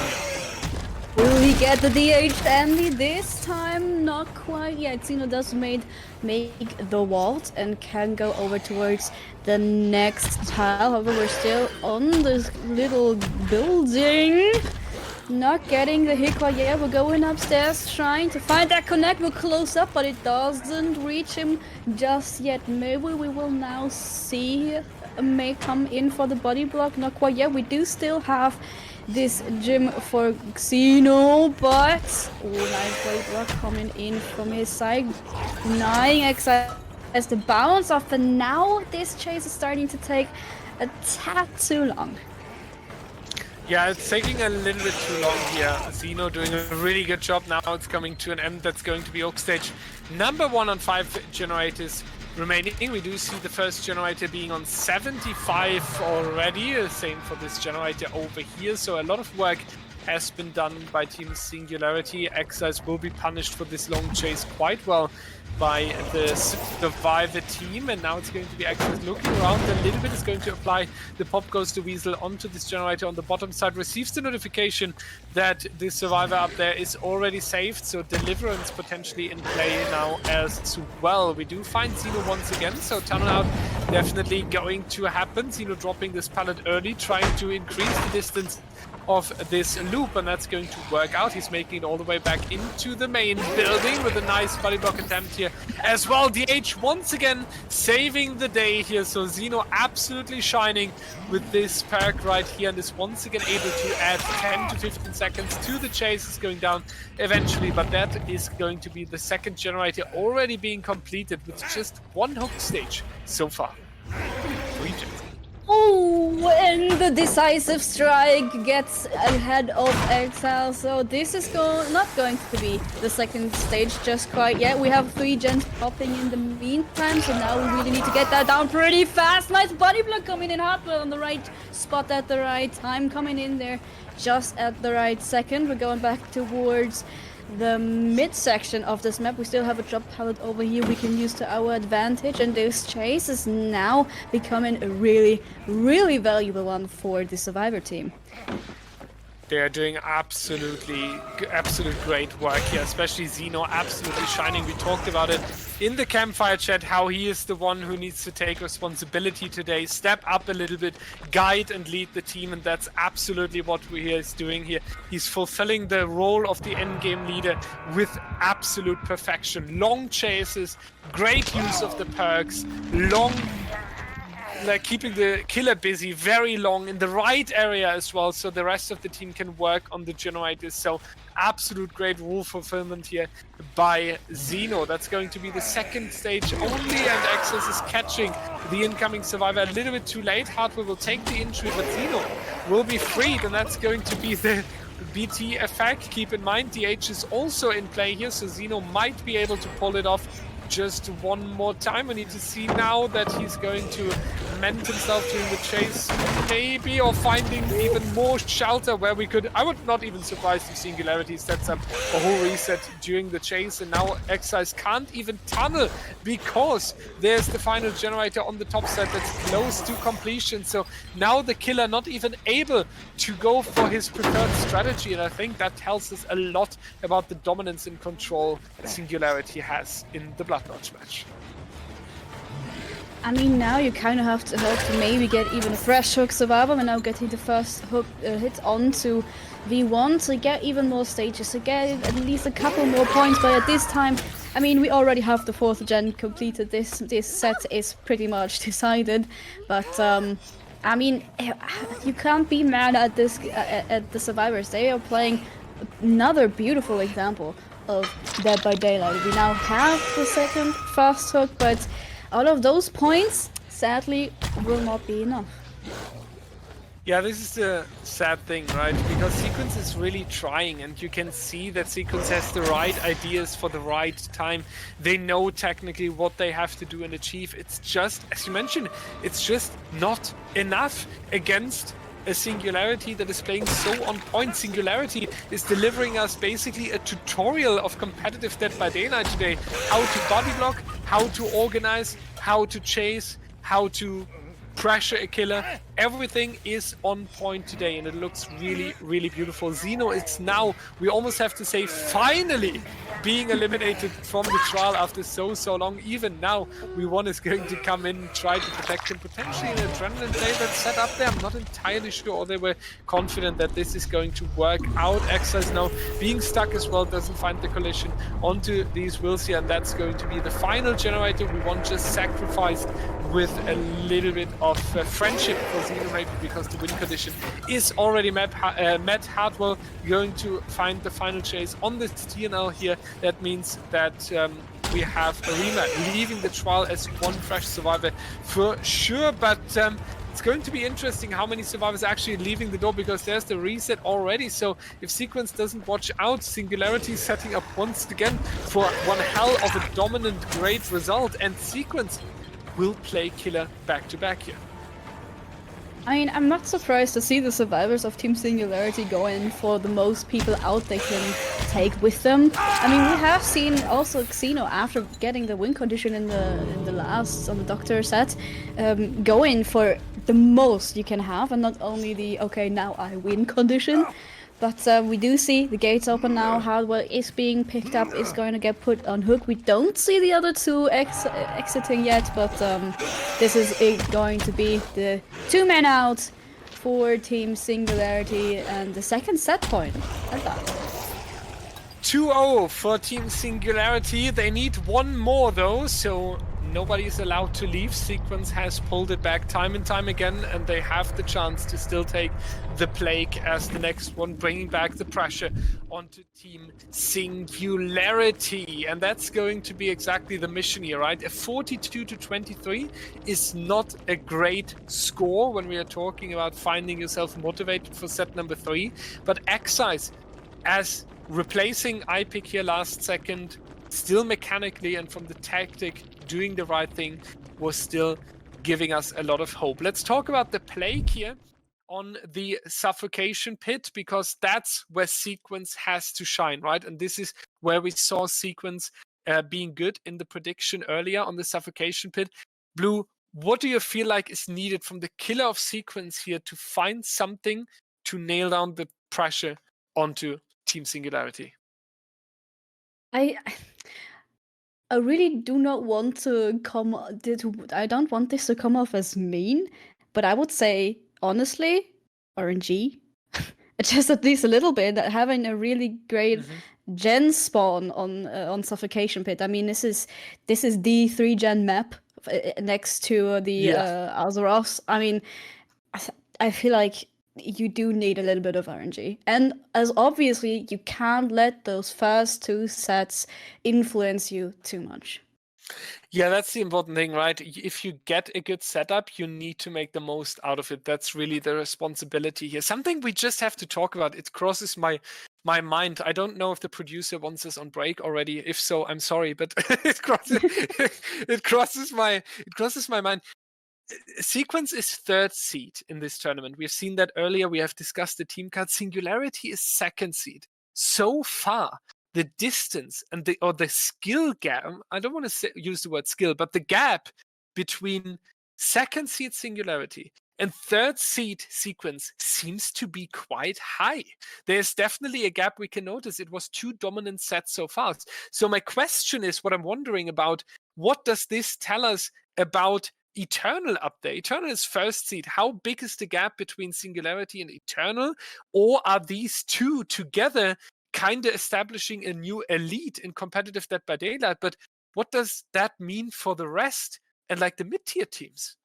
Will he get the DH Andy this time? Not quite yet. Xeno does make the vault and can go over towards the next tile. However, we're still on this little building. Not getting the hit quite yet. We're going upstairs trying to find that connect. We're close up, but it doesn't reach him just yet. Maybe we will now see May come in for the body block. Not quite yet. We do still have this gym for Xeno, but nice body block coming in from his side. Denying Excise as the bounce off, and now this chase is starting to take a tad too long. Yeah, it's taking a little bit too long here. Xeno doing a really good job. Now it's coming to an end. That's going to be Oak Stage number 1 on 5 generators remaining. We do see the first generator being on 75 already. Same for this generator over here. So a lot of work has been done by Team Singularity. Excise will be punished for this long chase quite well by the Survivor team, and now it's going to be Excise looking around a little bit. Is going to apply the Pop Goes to Weasel onto this generator on the bottom side. Receives the notification that the Survivor up there is already saved, so Deliverance potentially in play now as well. We do find Xeno once again, so tunnel out definitely going to happen. Xeno dropping this pallet early, trying to increase the distance of this loop, and that's going to work out. He's making it all the way back into the main building with a nice body block attempt here as well. DH once again saving the day here, so Xeno absolutely shining with this perk right here, and is once again able to add 10 to 15 seconds to the chase. Is going down eventually, but that is going to be the second generator already being completed with just 1 hook stage so far. Oh, and the decisive strike gets ahead of Exile, so this is not going to be the second stage just quite yet. We have 3 gens popping in the meantime, so now we really need to get that down pretty fast. Nice body block coming in, Hardwell on the right spot at the right time, coming in there just at the right second. We're going back towards the midsection of this map. We still have a drop pallet over here we can use to our advantage, and this chase is now becoming a really, really valuable one for the Survivor team. They are doing absolute great work here, especially Xeno absolutely shining. We talked about it in the campfire chat, how he is the one who needs to take responsibility today, step up a little bit, guide and lead the team, and that's absolutely what he is doing here. He's fulfilling the role of the endgame leader with absolute perfection. Long chases, great use of the perks, keeping the killer busy, very long in the right area as well, so the rest of the team can work on the generators. So absolute great rule fulfillment here by Xeno. That's going to be the second stage only, and Excise is catching the incoming Survivor a little bit too late. Hardwell will take the injury, but Xeno will be freed, and that's going to be the BT effect. Keep in mind, DH is also in play here, so Xeno might be able to pull it off just one more time. We need to see now that he's going to mend himself during the chase, maybe, or finding even more shelter where we could. I would not even surprised if Singularity sets up a whole reset during the chase, and now Excise can't even tunnel because there's the final generator on the top side that's close to completion. So now the killer not even able to go for his preferred strategy, and I think that tells us a lot about the dominance and control Singularity has in the Blood Lodge match. I mean, now you kind of have to hope to maybe get even a fresh hook survivor. We're now getting the first hook hit onto V1 to get even more stages, to get at least a couple more points. But at this time, I mean, we already have the 4th gen completed. This set is pretty much decided. But I mean, you can't be mad at this at the survivors. They are playing another beautiful example of Dead by Daylight. We now have the second fast hook, but all of those points, sadly, will not be enough. Yeah, this is the sad thing, right? Because Sequence is really trying, and you can see that Sequence has the right ideas for the right time. They know technically what they have to do and achieve. It's just, as you mentioned, it's just not enough against a Singularity that is playing so on point. Singularity is delivering us basically a tutorial of competitive Dead by Daylight today. How to body block, how to organize, how to chase, how to pressure a killer. Everything is on point today, and it looks really, really beautiful. Xeno is now, we almost have to say, finally being eliminated from the trial after so long. Even now, V1 is going to come in and try to protect him, potentially an adrenaline play that's set up there. I'm not entirely sure, or they were confident that this is going to work out. Exiles now being stuck as well, doesn't find the collision onto these wheels here, and that's going to be the final generator. V1 just sacrificed with a little bit of friendship for Xeno, maybe because the win condition is already met. Hardwell going to find the final chase on this TNL here. That means that we have Arima leaving the trial as one fresh survivor for sure, but it's going to be interesting how many survivors are actually leaving the door, because there's the reset already. So if Sequence doesn't watch out, Singularity is setting up once again for one hell of a dominant great result, and Sequence will play killer back-to-back here. I mean, I'm not surprised to see the survivors of Team Singularity go in for the most people out they can take with them. I mean, we have seen also Xeno, after getting the win condition in the last, on the Doctor set, go in for the most you can have, and not only the, okay, now I win condition. But we do see the gates open now. Hardware is being picked up, is going to get put on hook. We don't see the other two exiting yet, but this is going to be the 2 men out for Team Singularity and the second set point at that. 2-0 for Team Singularity. They need one more though, so nobody is allowed to leave. Sequence has pulled it back time and time again, and they have the chance to still take the Plague as the next one, bringing back the pressure onto Team Singularity. And that's going to be exactly the mission here, right? A 42-23 is not a great score when we are talking about finding yourself motivated for set number 3, but Excise, as replacing iPick here last second, still mechanically and from the tactic doing the right thing, was still giving us a lot of hope. Let's talk about the Plague here on the suffocation pit, because that's where Sequence has to shine, right? And this is where we saw Sequence being good in the prediction earlier on the suffocation pit. Blue, what do you feel like is needed from the killer of Sequence here to find something to nail down the pressure onto Team Singularity? I really do not want to I don't want this to come off as mean, but I would say, honestly, RNG. Just at least a little bit, having a really great gen spawn on Suffocation Pit. I mean, this is the 3 gen map next to the Azeroth. I mean, I feel like you do need a little bit of RNG. And as obviously, you can't let those first 2 sets influence you too much. Yeah, that's the important thing, right? If you get a good setup, you need to make the most out of it. That's really the responsibility here. Something we just have to talk about. It crosses my mind. I don't know if the producer wants us on break already. If so, I'm sorry, but it crosses my mind. Sequence is 3rd seed in this tournament. We've seen that earlier. We have discussed the team card. Singularity is 2nd seed. So far, the distance and the skill gap, I don't want to use the word skill, but the gap between 2nd seed Singularity and 3rd seed Sequence seems to be quite high. There's definitely a gap we can notice. It was 2 dominant sets so far. So my question is, what I'm wondering about, what does this tell us about Eternal up there? Eternal is first seed. How big is the gap between Singularity and Eternal? Or are these two together kind of establishing a new elite in competitive Dead by Daylight? But what does that mean for the rest and like the mid-tier teams?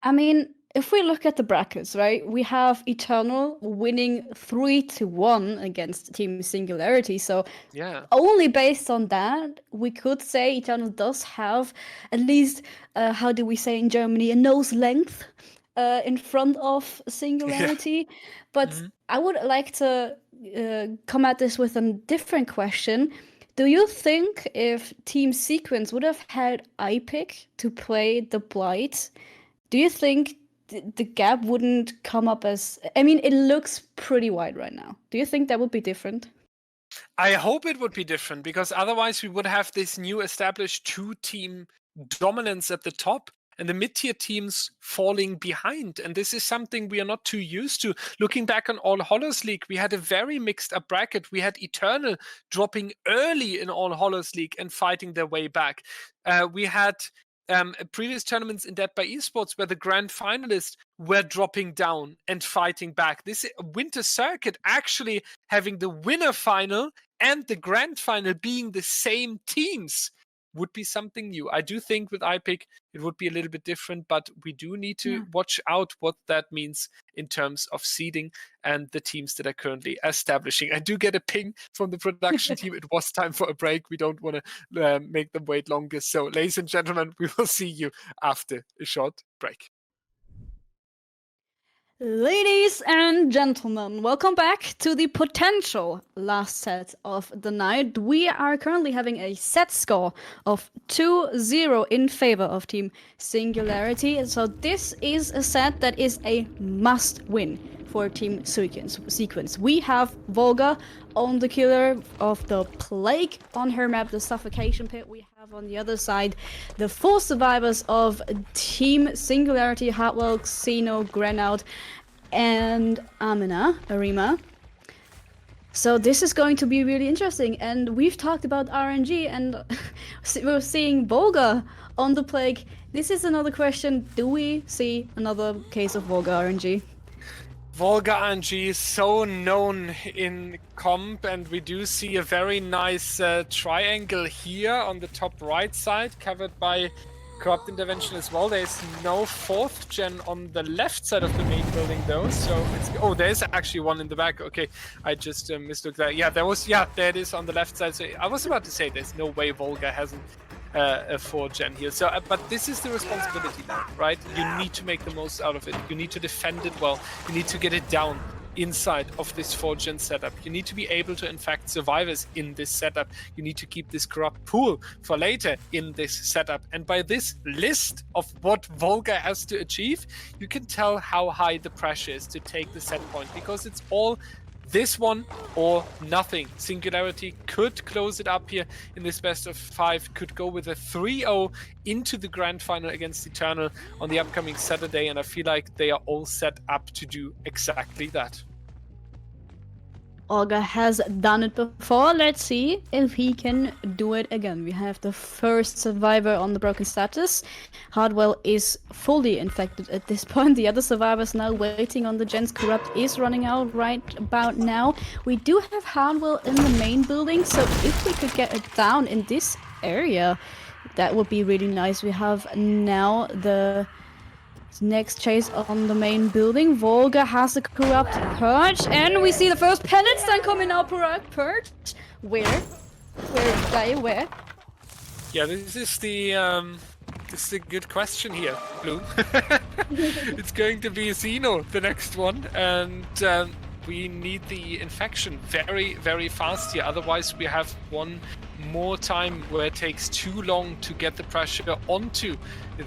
I mean, if we look at the brackets, right, we have Eternal winning 3-1 against Team Singularity. So Yeah. only based on that, we could say Eternal does have at least, how do we say in Germany, a nose length in front of Singularity. But Mhm. I would like to come at this with a different question. Do you think if Team Sequence would have had iPick to play the Blight, do you think the gap wouldn't come up as... I mean, it looks pretty wide right now. Do you think that would be different? I hope it would be different, because otherwise we would have this new established two-team dominance at the top and the mid-tier teams falling behind. And this is something we are not too used to. Looking back on All Hollows League, we had a very mixed up bracket. We had Eternal dropping early in All Hollows League and fighting their way back. We had previous tournaments in Dead by Esports where the grand finalists were dropping down and fighting back. This winter circuit actually having the winner final and the grand final being the same teams would be something new. I do think with iPick it would be a little bit different, but we do need to watch out what that means in terms of seeding and the teams that are currently establishing. I do get a ping from the production team. It was time for a break. We don't want to make them wait longer. So, ladies and gentlemen, we will see you after a short break. Ladies and gentlemen, welcome back to the potential last set of the night. We are currently having a set score of 2-0 in favor of Team Singularity. So this is a set that is a must-win for Team Sequence. We have Volga on the killer of the Plague on her map, the Suffocation Pit. We have on the other side the 4 survivors of Team Singularity, Hartwell, Xeno, Grenout, and Arima. So this is going to be really interesting. And we've talked about RNG, and we're seeing Volga on the Plague. This is another question. Do we see another case of Volga RNG? Volga RNG is so known in comp, and we do see a very nice triangle here on the top right side, covered by Corrupt Intervention as well. There's no 4th gen on the left side of the main building though, so it's... Oh, there's actually one in the back. Okay, I just mistook that. Yeah, there it is on the left side. So I was about to say there's no way Volga hasn't a 4th gen here. So, but this is the responsibility now, right? You need to make the most out of it. You need to defend it well. You need to get it down inside of this 4th gen setup. You need to be able to infect survivors in this setup. You need to keep this corrupt pool for later in this setup. And by this list of what Volga has to achieve, you can tell how high the pressure is to take the set point, because it's all this one or nothing. Singularity could close it up here in this best of 5, could go with a 3-0 into the grand final against Eternal on the upcoming Saturday, and I feel like they are all set up to do exactly that. Olga has done it before. Let's see if he can do it again. We have the first survivor on the broken status. Hardwell is fully infected at this point. The other survivors now waiting on the gens. Corrupt is running out right about now. We do have Hardwell in the main building, so if we could get it down in this area, that would be really nice. We have now the next chase on the main building. Volga has a corrupt purge, and we see the first pellets then coming out. Purge. Where? Where? Yeah, this is a good question here, Blue. It's going to be Xeno, the next one, and we need the infection very, very fast here. Otherwise, we have one more time where it takes too long to get the pressure onto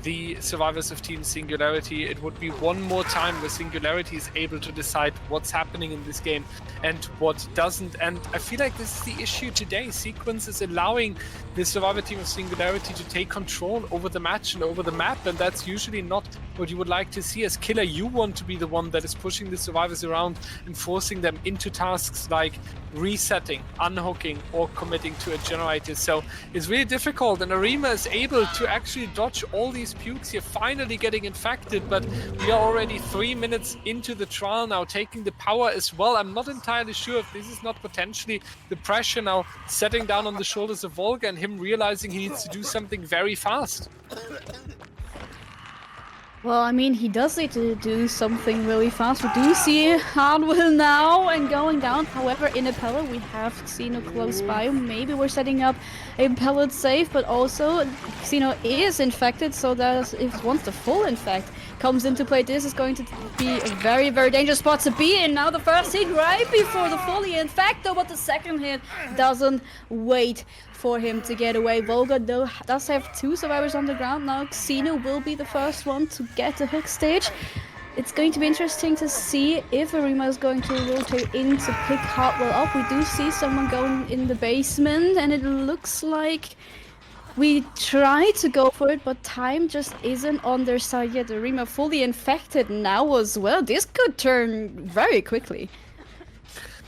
the survivors of Team Singularity. It would be one more time where Singularity is able to decide what's happening in this game and what doesn't. And I feel like this is the issue today. Sequence is allowing the survivor team of Singularity to take control over the match and over the map, and that's usually not what you would like to see. As killer, you want to be the one that is pushing the survivors around and forcing them into tasks like resetting, unhooking, or committing to a general generators. So it's really difficult, and Arima is able to actually dodge all these pukes here, finally getting infected, but we are already 3 minutes into the trial now, taking the power as well. I'm not entirely sure if this is not potentially the pressure now setting down on the shoulders of Volga and him realizing he needs to do something very fast. Well, I mean, he does need to do something really fast. We do see Hardwell now and going down. However, in a pellet, we have Xeno close by. Maybe we're setting up a pellet safe, but also Xeno is infected, so that if once the full infect comes into play, this is going to be a very, very dangerous spot to be in. Now the first hit right before the fully infect, though, but the second hit doesn't wait for him to get away. Volga though does have 2 survivors on the ground now. Xeno will be the first one to get the hook stage. It's going to be interesting to see if Arima is going to rotate in to pick Hardwell up. We do see someone going in the basement, and it looks like we try to go for it, but time just isn't on their side yet. Arima fully infected now as well. This could turn very quickly.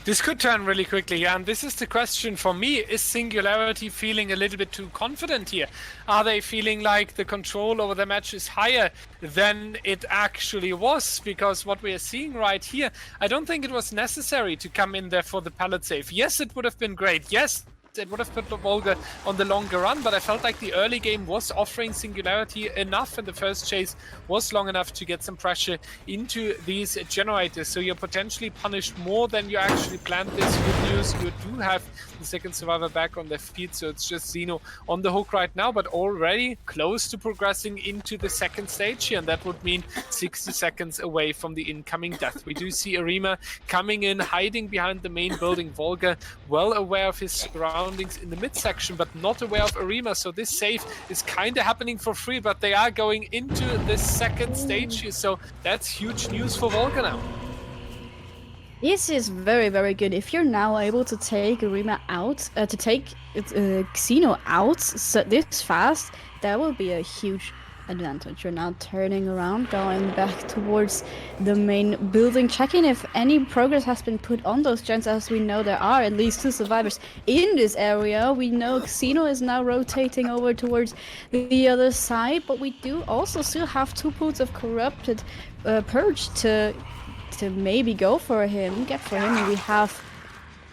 This could turn really quickly, and this is the question for me. Is Singularity feeling a little bit too confident here? Are they feeling like the control over the match is higher than it actually was? Because what we are seeing right here, I don't think it was necessary to come in there for the pallet save. Yes, it would have been great. Yes, it would have put Volga on the longer run, but I felt like the early game was offering Singularity enough, and the first chase was long enough to get some pressure into these generators. So you're potentially punished more than you actually planned. This good news, you do have the second survivor back on their feet, so it's just Xeno on the hook right now, but already close to progressing into the second stage here, and that would mean 60 seconds away from the incoming death. We do see Arima coming in, hiding behind the main building. Volga well aware of his surroundings in the midsection, but not aware of Arima, so this save is kind of happening for free, but they are going into the second stage here, so that's huge news for Volga now. This is very, very good. If you're now able to take Arima out, to take Xeno out this fast, that will be a huge advantage. You're now turning around, going back towards the main building, checking if any progress has been put on those gens. As we know, there are at least 2 survivors in this area. We know Xeno is now rotating over towards the other side, but we do also still have 2 pools of corrupted purge to maybe go for him, get for him. And we have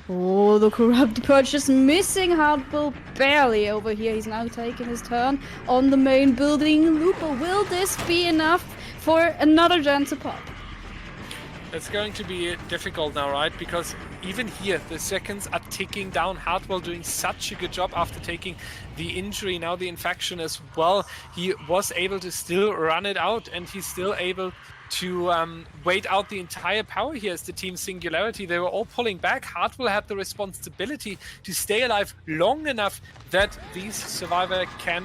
the corrupt purge just missing Hardwell barely over here. He's now taking his turn on the main building. Lupo, will this be enough for another gen to pop? It's going to be difficult now, right? Because even here, the seconds are ticking down. Hardwell doing such a good job after taking the injury, now the infection as well. He was able to still run it out, and he's still able to wait out the entire power here as the team Singularity. They were all pulling back. Hardwell had the responsibility to stay alive long enough that these survivor can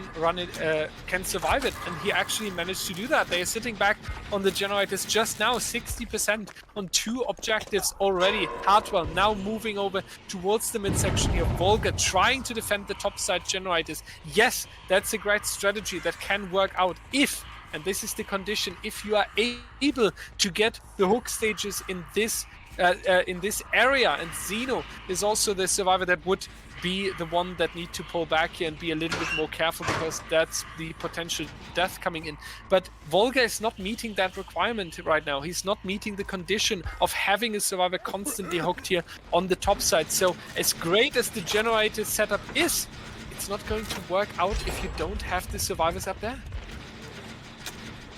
survive it, and he actually managed to do that. They are sitting back on the generators just now, 60% on 2 objectives already. Hardwell now moving over towards the midsection here. Volga trying to defend the top side generators. Yes, that's a great strategy that can work out if, and this is the condition, if you are able to get the hook stages in this area, and Xeno is also the survivor that would be the one that need to pull back here and be a little bit more careful, because that's the potential death coming in. But Volga is not meeting that requirement right now. He's not meeting the condition of having a survivor constantly hooked here on the top side. So as great as the generator setup is, it's not going to work out if you don't have the survivors up there.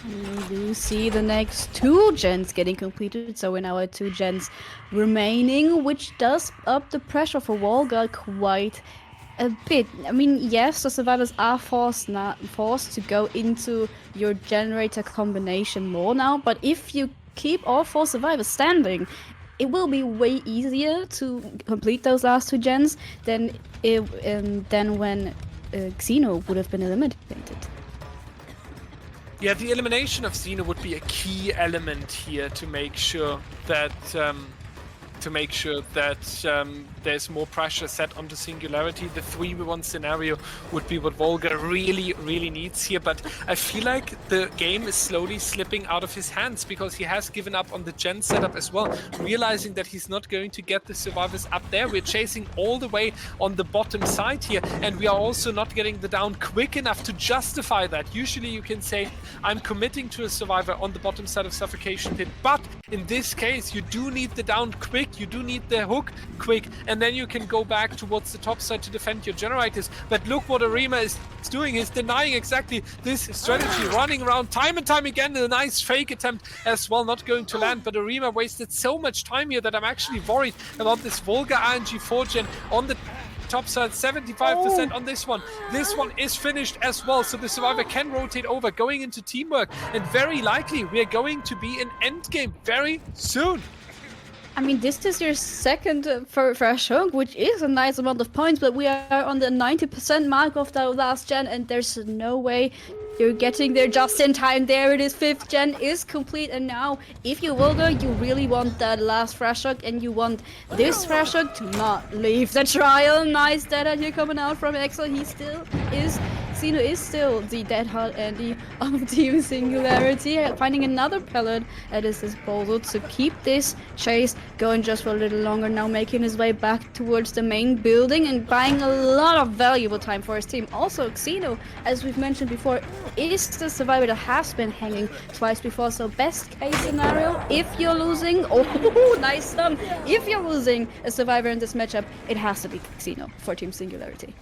We do see the next 2 gens getting completed, so we're now at 2 gens remaining, which does up the pressure for Volga quite a bit. I mean, yes, the survivors are forced to go into your generator combination more now, but if you keep all 4 survivors standing, it will be way easier to complete those last 2 gens than when Xeno would have been eliminated. Yeah, the elimination of Xeno would be a key element here to make sure that to make sure that there's more pressure set onto Singularity. The 3v1 scenario would be what Volga really, really needs here, but I feel like the game is slowly slipping out of his hands because he has given up on the gen setup as well, realizing that he's not going to get the survivors up there. We're chasing all the way on the bottom side here, and we are also not getting the down quick enough to justify that. Usually you can say, I'm committing to a survivor on the bottom side of Suffocation Pit, but in this case, you do need the down quick, you do need the hook quick, and then you can go back towards the top side to defend your generators. But look what Arima is doing, he's denying exactly this strategy, running around time and time again, a nice fake attempt as well, not going to land, but Arima wasted so much time here that I'm actually worried about this Volga RNG 4-gen on the top side, 75% on this one. This one is finished as well, so the survivor can rotate over, going into teamwork, and very likely we're going to be in endgame very soon. I mean, this is your second fresh hook, which is a nice amount of points, but we are on the 90% mark of the last gen, and there's no way you're getting there just in time. There it is, 5th gen is complete, and now, if you will go, you really want that last fresh hook, and you want this fresh hook to not leave the trial. Nice data here coming out from Exo. He still is, Xeno is still the dead hard Andy of Team Singularity, finding another pellet at his disposal to keep this chase going just for a little longer, now making his way back towards the main building and buying a lot of valuable time for his team. Also, Xeno, as we've mentioned before, is the survivor that has been hanging twice before, so best case scenario, if you're losing, oh, nice stun, if you're losing a survivor in this matchup, it has to be Xeno for Team Singularity.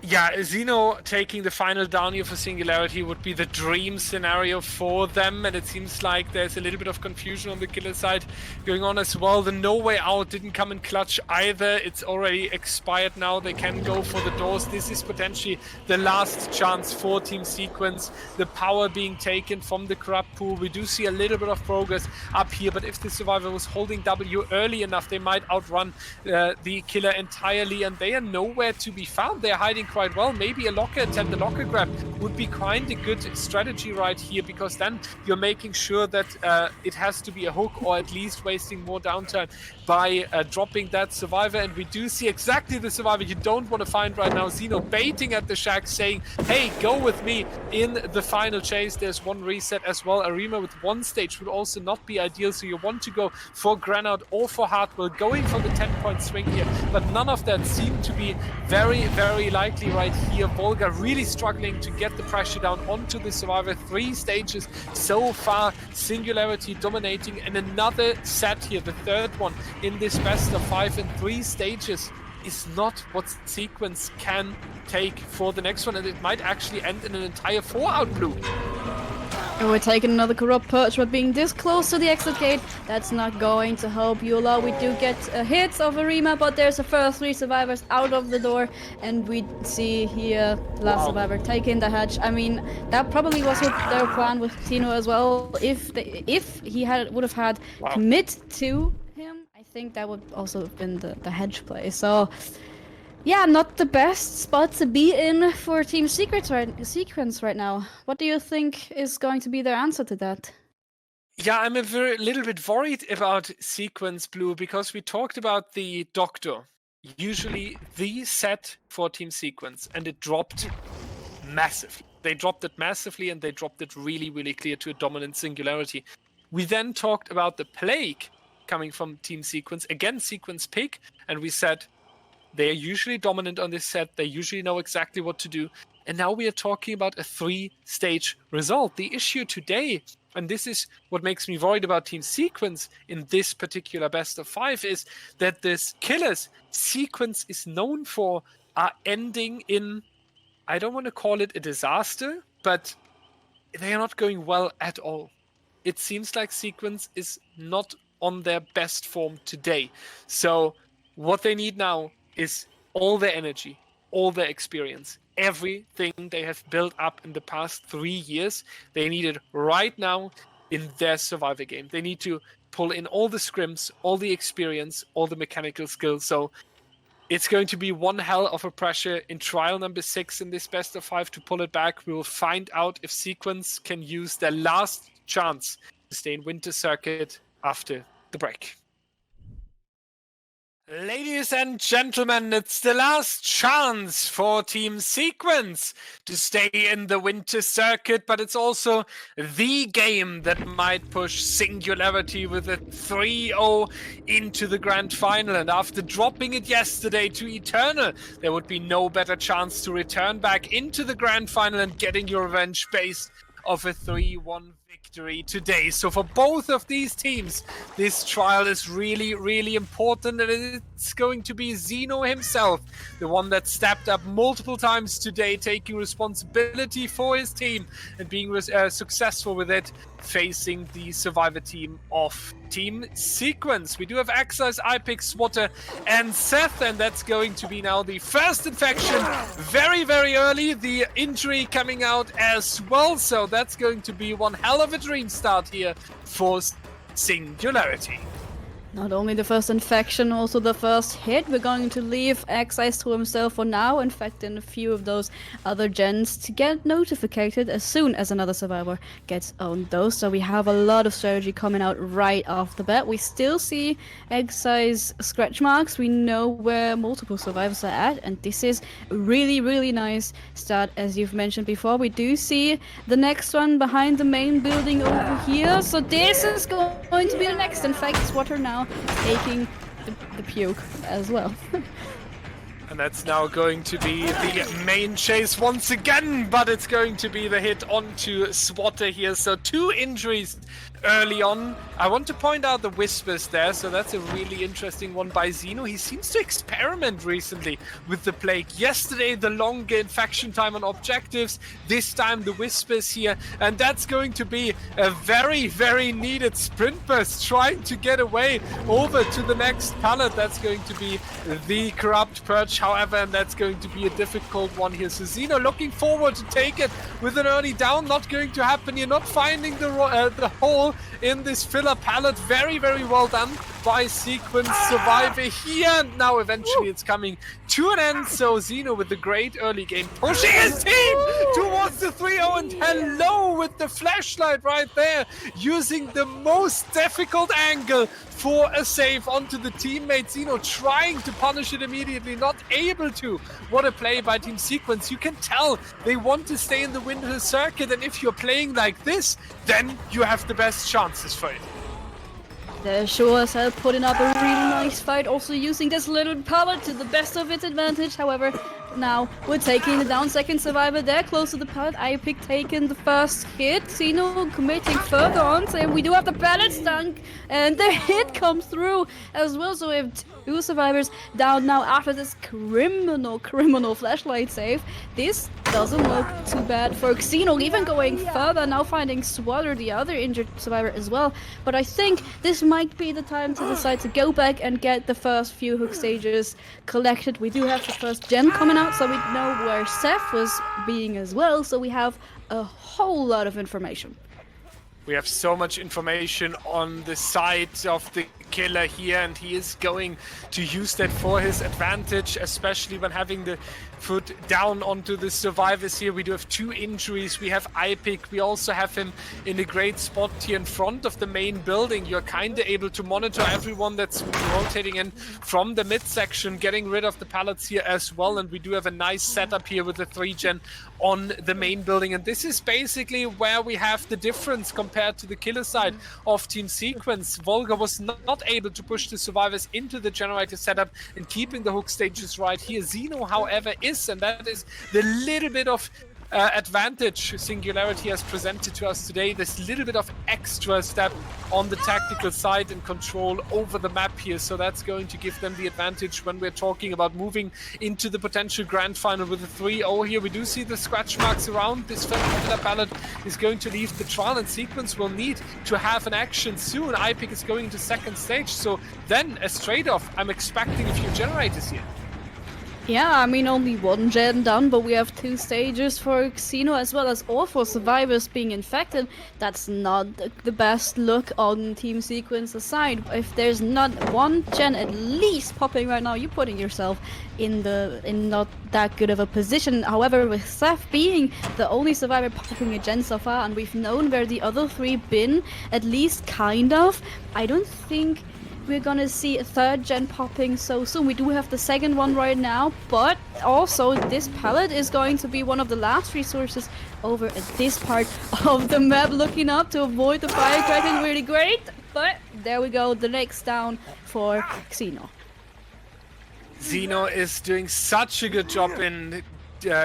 Yeah, Xeno taking the final down here for Singularity would be the dream scenario for them, and it seems like there's a little bit of confusion on the killer side going on as well. The no way out didn't come in clutch either. It's already expired now. They can go for the doors. This is potentially the last chance for Team Sequence. The power being taken from the corrupt pool. We do see a little bit of progress up here, but if the survivor was holding W early enough, they might outrun the killer entirely, and they are nowhere to be found. They're hiding quite well. Maybe a locker attempt, a locker grab would be quite a good strategy right here, because then you're making sure that it has to be a hook, or at least wasting more downtime by dropping that survivor. And we do see exactly the survivor you don't want to find right now. Xeno baiting at the shack, saying, hey, go with me in the final chase. There's one reset as well. Arima with one stage would also not be ideal, so you want to go for Granout or for Hardwell, going for the 10-point swing here, but none of that seemed to be very, very likely right here. Volga really struggling to get the pressure down onto the survivor. 3 stages so far, Singularity dominating, and another set here, the 3rd one in this best of 5 in 3 stages is not what Sequence can take for the next one, and it might actually end in an entire 4-out blue. And we're taking another corrupt perch, but being this close to the exit gate, that's not going to help Eula. We do get hits of Arima, but there's the first 3 survivors out of the door, and we see here last survivor taking the hatch. I mean, that probably was their plan with Tino as well. If he would have had commit to him, I think that would also have been the hedge play. So yeah, not the best spot to be in for Team Sequence right now. What do you think is going to be their answer to that? Yeah, I'm a little bit worried about Sequence, Blue, because we talked about the Doctor, usually the set for Team Sequence, and it dropped massively. They dropped it massively, and they dropped it really, really clear to a dominant Singularity. We then talked about the Plague coming from Team Sequence, again Sequence pick, and we said, they are usually dominant on this set. They usually know exactly what to do. And now we are talking about a 3-stage result. The issue today, and this is what makes me worried about Team Sequence in this particular best of 5, is that this killers Sequence is known for are ending in, I don't want to call it a disaster, but they are not going well at all. It seems like Sequence is not on their best form today. So what they need now is all their energy, all their experience, everything they have built up in the past 3 years, they need it right now in their survivor game. They need to pull in all the scrims, all the experience, all the mechanical skills. So it's going to be one hell of a pressure in trial number 6 in this best of 5 to pull it back. We will find out if Sequence can use their last chance to stay in Winter Circuit after the break. Ladies and gentlemen, it's the last chance for Team Sequence to stay in the winter circuit, but it's also the game that might push Singularity with a 3-0 into the grand final. And after dropping it yesterday to Eternal, there would be no better chance to return back into the grand final and getting your revenge based of a 3-1 victory today. So for both of these teams, this trial is really, really important, and it's going to be Zeno himself, the one that stepped up multiple times today, taking responsibility for his team and being successful with it, facing the survivor team of Team Sequence. We do have Exercise, iPic, Swatter, and Seth, and that's going to be now the first infection very, very early. The injury coming out as well, so that's going to be one hell of a dream start here for Singularity. Not only the first infection, also the first hit. We're going to leave Excise to himself for now, infecting a few of those other gens to get notified as soon as another survivor gets on those. So we have a lot of strategy coming out right off the bat. We still see Excise scratch marks. We know where multiple survivors are at, and this is a really, really nice start, as you've mentioned before. We do see the next one behind the main building over here. So this is going to be the next infect. Swatter now taking the puke as well. And that's now going to be the main chase once again, but it's going to be the hit onto Swatter here. So 2 injuries early on. I want to point out the whispers there, so that's a really interesting one by Zeno. He seems to experiment recently with the Plague. Yesterday, the longer infection time on objectives. This time, the whispers here. And that's going to be a very, very needed sprint burst, trying to get away over to the next pallet. That's going to be the Corrupt Purge, however, and that's going to be a difficult one here. So Zeno looking forward to take it with an early down. Not going to happen. You're not finding the hole in this filler pallet. Very, very well done by Sequence Survivor here. And now eventually it's coming to an end. So Zeno with the great early game, pushing his team towards the 3-0, and hello with the flashlight right there, using the most difficult angle for a save onto the teammate. Zeno trying to punish it immediately, not able to. What a play by Team Sequence. You can tell they want to stay in the winter circuit, and if you're playing like this, then you have the best chances for it. They're sure as hell putting up a really nice fight, also using this little pallet to the best of its advantage. However, now we're taking the down. Second survivor there, close to the pallet. iPic taking the first hit. Zeno committing further on, saying we do have the pallet stunk, and the hit comes through as well. So we have 2 survivors down now after this criminal flashlight save. This doesn't look too bad for Xeno, even going further, now finding Swatter, the other injured survivor as well. But I think this might be the time to decide to go back and get the first few hook stages collected. We do have the first gen coming out, so we know where Seth was being as well, so we have a whole lot of information. We have so much information on the side of the killer here, and he is going to use that for his advantage, especially when having the foot down onto the survivors here. We do have 2 injuries. We have iPic. We also have him in a great spot here in front of the main building. You're kind of able to monitor everyone that's rotating in from the midsection, getting rid of the pallets here as well. And we do have a nice setup here with the 3-gen on the main building. And this is basically where we have the difference compared to the killer side of Team Sequence. Volga was not able to push the survivors into the generator setup and keeping the hook stages right here. Zeno, however, is, and that is the little bit of advantage Singularity has presented to us today, this little bit of extra step on the tactical side and control over the map here. So that's going to give them the advantage when we're talking about moving into the potential grand final with a 3-0 here. We do see the scratch marks around this filler pallet is going to leave the trial, and Sequence will need to have an action soon. iPic is going into second stage, so then a straight off. I'm expecting a few generators here. Yeah, I mean, only 1 gen done, but we have 2 stages for Xeno as well as all 4 survivors being infected. That's not the best look on Team Sequence's side. If there's not 1 gen at least popping right now, you're putting yourself in not that good of a position. However, with Seth being the only survivor popping a gen so far, and we've known where the other 3 been, at least kind of, I don't think we're gonna see a 3rd gen popping so soon. We do have the 2nd one right now, but also this pallet is going to be one of the last resources over at this part of the map, looking up to avoid the firecracker. Really great, but there we go, the legs down for Xeno. Xeno is doing such a good job in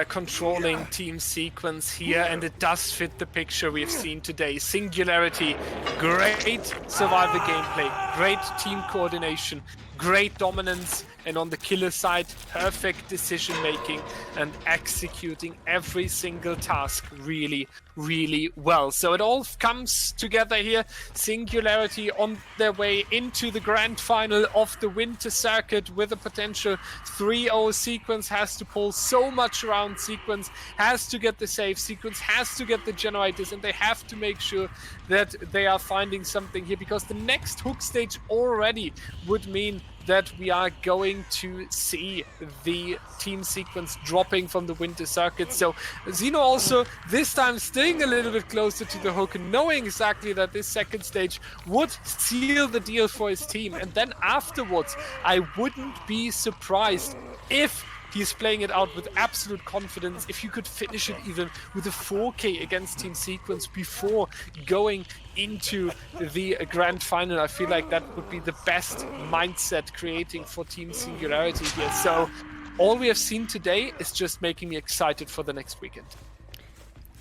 controlling Team Sequence here, and it does fit the picture we've seen today. Singularity, great survivor gameplay, great team coordination, great dominance, and on the killer side, perfect decision making and executing every single task really, really well. So it all comes together here. Singularity on their way into the grand final of the winter circuit with a potential 3-0. Sequence has to pull so much around. Sequence has to get the save. Sequence has to get the generators, and they have to make sure that they are finding something here, because the next hook stage already would mean that we are going to see the Team Sequence dropping from the winter circuit. So Xeno also this time staying a little bit closer to the hook, knowing exactly that this 2nd stage would seal the deal for his team. And then afterwards, I wouldn't be surprised if he's playing it out with absolute confidence, if you could finish it even with a 4K against Team Sequence before going into the grand final. I feel like that would be the best mindset creating for Team Singularity here. So all we have seen today is just making me excited for the next weekend.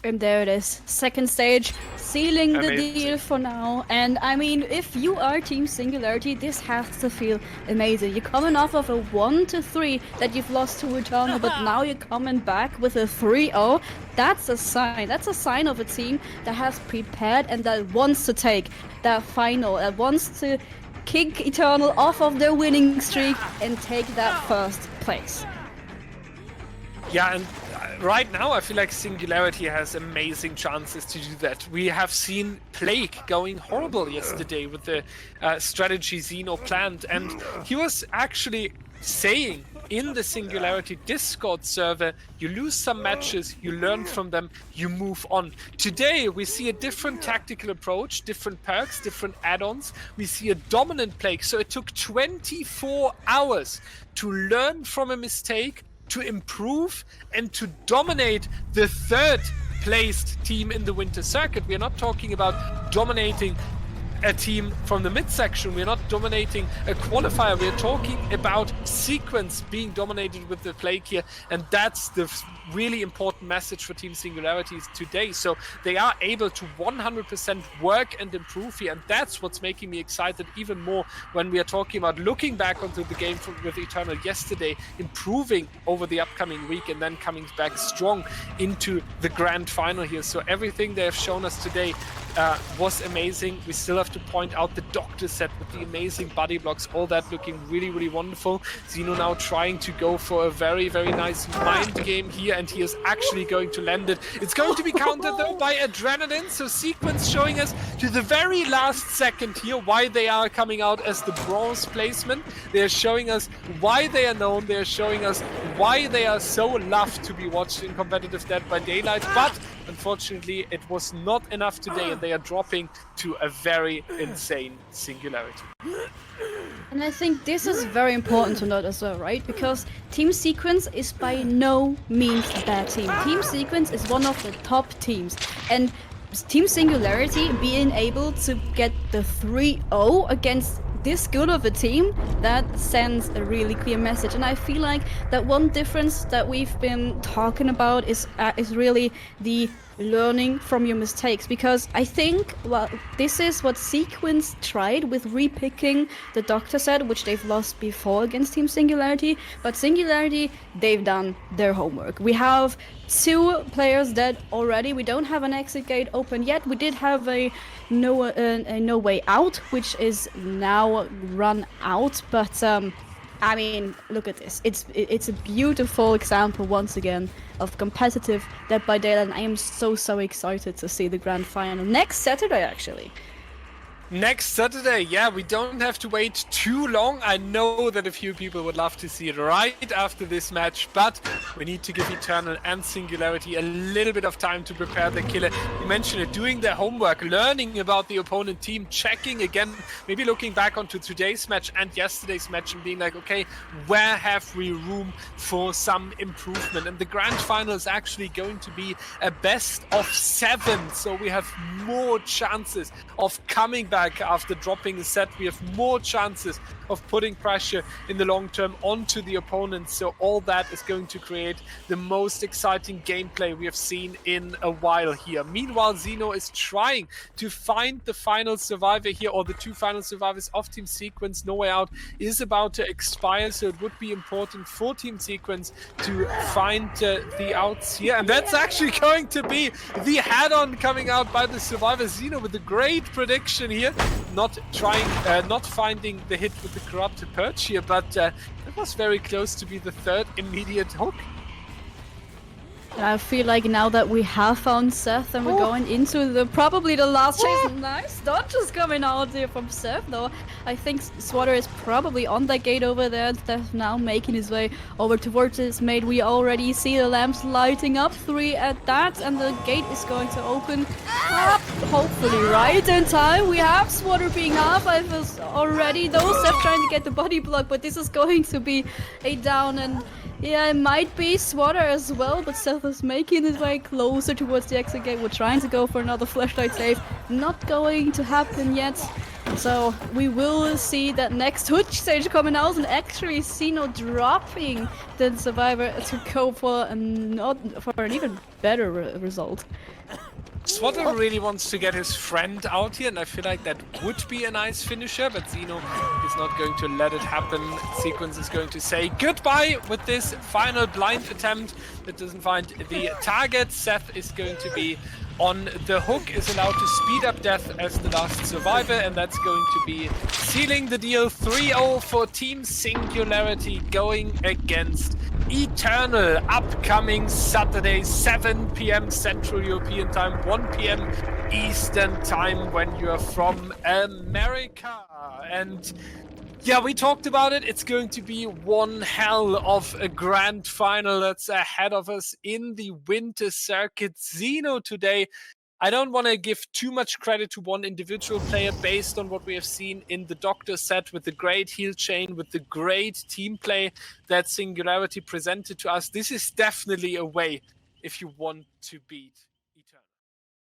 And there it is, 2nd stage, sealing the Amazing. deal for now. And I mean, if you are Team Singularity, this has to feel amazing. You're coming off of a 1-3 that you've lost to Eternal, but now you're coming back with a 3-0. That's a sign. That's a sign of a team that has prepared and that wants to take that final, that wants to kick Eternal off of their winning streak and take that 1st place. Yeah, and right now I feel like Singularity has amazing chances to do that. We have seen Plague going horrible yesterday with the strategy Xeno planned, and he was actually saying in the Singularity Discord server, you lose some matches, you learn from them, you move on. Today we see a different tactical approach, different perks, different add-ons. We see a dominant Plague, so it took 24 hours to learn from a mistake, to improve and to dominate the 3rd placed team in the winter circuit. We are not talking about dominating a team from the midsection. We're not dominating a qualifier. We're talking about Sequence being dominated with the Plague here, and that's the really important message for Team Singularity today. So they are able to 100% work and improve here, and that's what's making me excited even more when we are talking about looking back onto the game with Eternal yesterday, improving over the upcoming week, and then coming back strong into the grand final here. So everything they have shown us today was amazing. We still have to point out the Doctor set with the amazing body blocks, all that looking really, really wonderful. Xeno now trying to go for a very, very nice mind game here, and he is actually going to land it. It's going to be countered though by Adrenaline, so Sequence showing us to the very last second here why they are coming out as the bronze placement. They are showing us why they are known, they are showing us why they are so loved to be watched in competitive Dead by Daylight, but unfortunately it was not enough today, and they are dropping to a very insane Singularity. And I think this is very important to note as well, right? Because Team Sequence is by no means a bad team. Team Sequence is one of the top teams, and Team Singularity being able to get the 3-0 against this good of a team, that sends a really clear message. And I feel like that one difference that we've been talking about is really the learning from your mistakes, because I think, well, this is what Sequence tried with repicking the Doctor set, which they've lost before against Team Singularity, but Singularity, they've done their homework. We have 2 players dead already. We don't have an exit gate open yet. We did have a no way out, which is now run out, but I mean, look at this. It's a beautiful example once again of competitive Dead by Daylight, and I am so excited to see the grand final next Saturday, actually. Next Saturday, yeah, we don't have to wait too long. I know that a few people would love to see it right after this match, but we need to give Eternal and Singularity a little bit of time to prepare the killer. You mentioned it, doing their homework, learning about the opponent team, checking again, maybe looking back onto today's match and yesterday's match and being like, okay, where have we room for some improvement? And the grand final is actually going to be a best of 7, so we have more chances of coming back after dropping a set. We have more chances of putting pressure in the long term onto the opponent. So all that is going to create the most exciting gameplay we have seen in a while here. Meanwhile, Zeno is trying to find the final survivor here, or the 2 final survivors of Team Sequence. No Way Out is about to expire, so it would be important for Team Sequence to find the outs here. And that's actually going to be the head-on coming out by the survivor. Zeno with a great prediction here. Not finding the hit with the corrupted perch here, but it was very close to be the 3rd immediate hook. I feel like now that we have found Seth and we're going into probably the last chase. Nice dodges coming out here from Seth, though. I think Swatter is probably on that gate over there. Seth now making his way over towards his mate. We already see the lamps lighting up, 3 at that, and the gate is going to open up, hopefully right in time. We have Swatter being half life already, though. Seth trying to get the body block, but this is going to be a down, and yeah, it might be Swatter as well, but Seth is making his way closer towards the exit gate. We're trying to go for another flashlight save. Not going to happen yet. So we will see that next hook stage coming out, and actually Zeno dropping the survivor to go for an even better result. Swatter really wants to get his friend out here, and I feel like that would be a nice finisher, but Zeno is not going to let it happen. Sequence is going to say goodbye with this final blind attempt that doesn't find the target. Seth is going to be on the hook, is allowed to speed up death as the last survivor, and that's going to be sealing the deal. 3-0 for Team Singularity going against Eternal. Upcoming Saturday, 7 p.m. Central European Time, 1 p.m. Eastern Time when you're from America. And yeah, we talked about it. It's going to be one hell of a grand final that's ahead of us in the winter circuit. Zeno today, I don't want to give too much credit to one individual player based on what we have seen in the Doctor set with the great heal chain, with the great team play that Singularity presented to us. This is definitely a way if you want to beat Eternal.